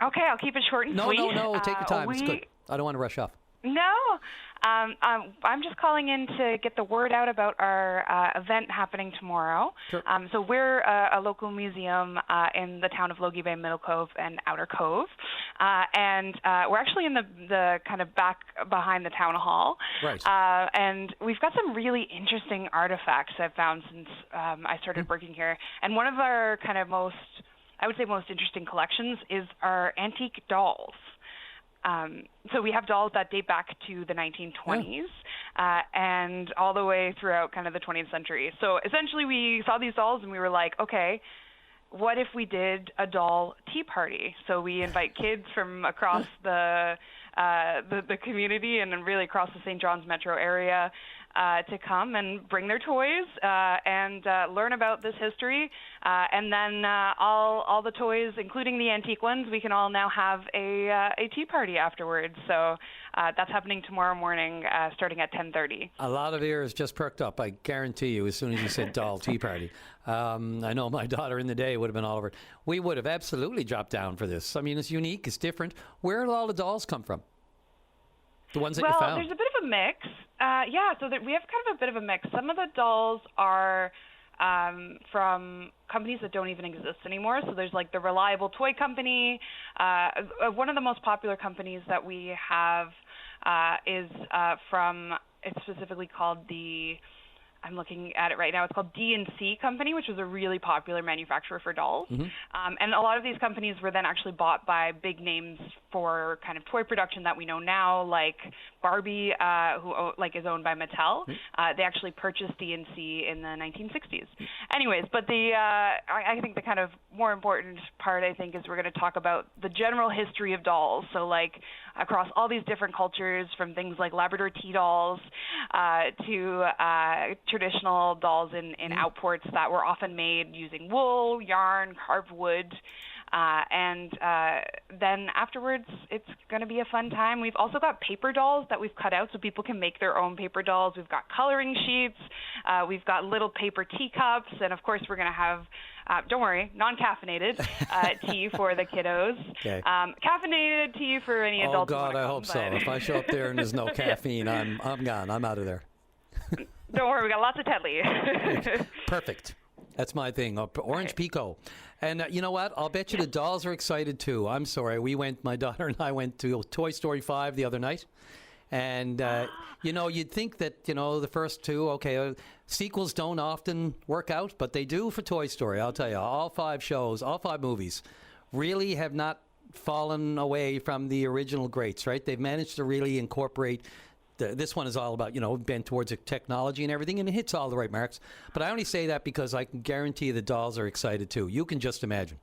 Okay, I'll keep it short and sweet. No. Take your time. It's good. I don't want to rush off. No. I'm just calling in to get the word out about our event happening tomorrow. Sure. So we're a local museum in the town of Logie Bay, Middle Cove, and Outer Cove. And we're actually in the kind of back behind the town hall. Right. And we've got some really interesting artifacts I've found since I started working here. And one of our kind of most interesting collections is our antique dolls. So we have dolls that date back to the 1920s and all the way throughout kind of the 20th century. So essentially we saw these dolls and we were like, okay, what if we did a doll tea party? So we invite kids from across the community and really across the St. John's metro area to come and bring their toys and learn about this history. And then all the toys, including the antique ones, we can all now have a tea party afterwards. So that's happening tomorrow morning starting at 10:30. A lot of ears just perked up, I guarantee you, as soon as you said doll tea party. I know my daughter in the day would have been all over it. We would have absolutely dropped down for this. I mean, it's unique, it's different. Where did all the dolls come from? The ones that you found? Well, there's a bit of a mix. So we have kind of a bit of a mix. Some of the dolls are from companies that don't even exist anymore. So there's like the Reliable Toy Company. One of the most popular companies that we have is it's specifically called the I'm looking at it right now. It's called D&C Company, which was a really popular manufacturer for dolls. And a lot of these companies were then actually bought by big names for kind of toy production that we know now, like Barbie, who is owned by Mattel. They actually purchased D&C in the 1960s. Anyways, but I think the kind of more important part, I think, is we're going to talk about the general history of dolls. So like across all these different cultures, from things like Labrador tea dolls to traditional dolls in outports that were often made using wool, yarn, carved wood. And then afterwards, it's going to be a fun time. We've also got paper dolls that we've cut out so people can make their own paper dolls. We've got coloring sheets. We've got little paper teacups. And, of course, we're going to have, don't worry, non-caffeinated tea for the kiddos. Okay. Caffeinated tea for any adults. Oh, God, I hope so. If I show up there and there's no caffeine, I'm gone. I'm out of there. Don't worry, we got lots of Tetley. Perfect. That's my thing. Orange Pico. And you know what? I'll bet you the dolls are excited too. I'm sorry. My daughter and I went to Toy Story 5 the other night. And, you'd think that, the first two, sequels don't often work out, but they do for Toy Story. I'll tell you, all 5 shows, all 5 movies really have not fallen away from the original greats, right? They've managed to really incorporate. This one is all about, bent towards technology and everything, and it hits all the right marks. But I only say that because I can guarantee the dolls are excited too. You can just imagine.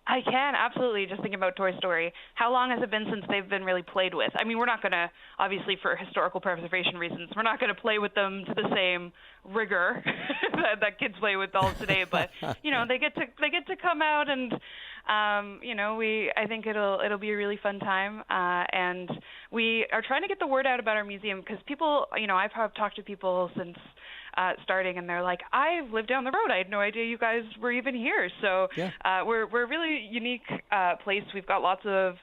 I can, absolutely. Just thinking about Toy Story. How long has it been since they've been really played with? I mean, we're not going to, obviously for historical preservation reasons, we're not going to play with them to the same rigor that kids play with dolls today. But, they get to come out and, I think it'll be a really fun time. And we are trying to get the word out about our museum because people, I've talked to people since starting, and they're like, I've lived down the road. I had no idea you guys were even here. So we're a really unique place. We've got lots of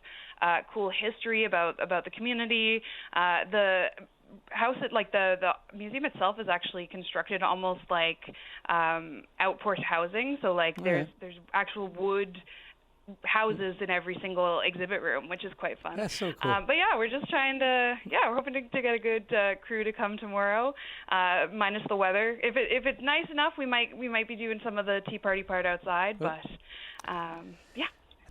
cool history about the community. The house, the museum itself is actually constructed almost like outport housing. So there's actual wood houses in every single exhibit room, which is quite fun. That's so cool. But we're just trying to, we're hoping to get a good crew to come tomorrow, minus the weather. If it's nice enough, we might be doing some of the tea party part outside. But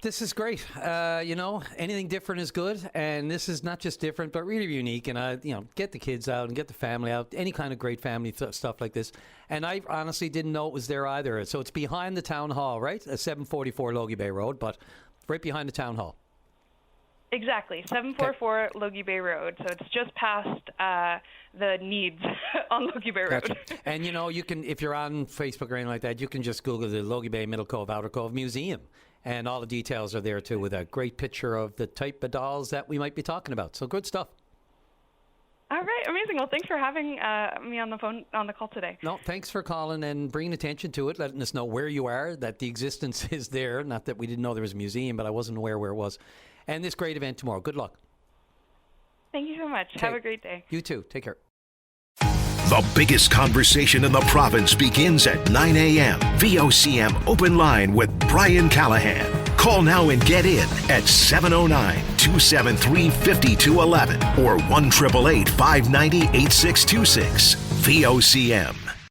This is great. Anything different is good, and this is not just different, but really unique. And get the kids out and get the family out. Any kind of great family stuff like this. And I honestly didn't know it was there either. So it's behind the town hall, right? 744 Logie Bay Road, but right behind the town hall. Exactly, 744 Logie Bay Road. So it's just past the Needs on Logie Bay Road. Gotcha. And you can, if you're on Facebook or anything like that, you can just Google the Logie Bay Middle Cove Outer Cove Museum. And all the details are there, too, with a great picture of the type of dolls that we might be talking about. So good stuff. All right. Amazing. Well, thanks for having me on the call today. No, thanks for calling and bringing attention to it, letting us know where you are, that the existence is there. Not that we didn't know there was a museum, but I wasn't aware where it was. And this great event tomorrow. Good luck. Thank you so much. Okay. Have a great day. You too. Take care. The biggest conversation in the province begins at 9 a.m. VOCM Open Line with Brian Callahan. Call now and get in at 709-273-5211 or 1-888-590-8626. VOCM.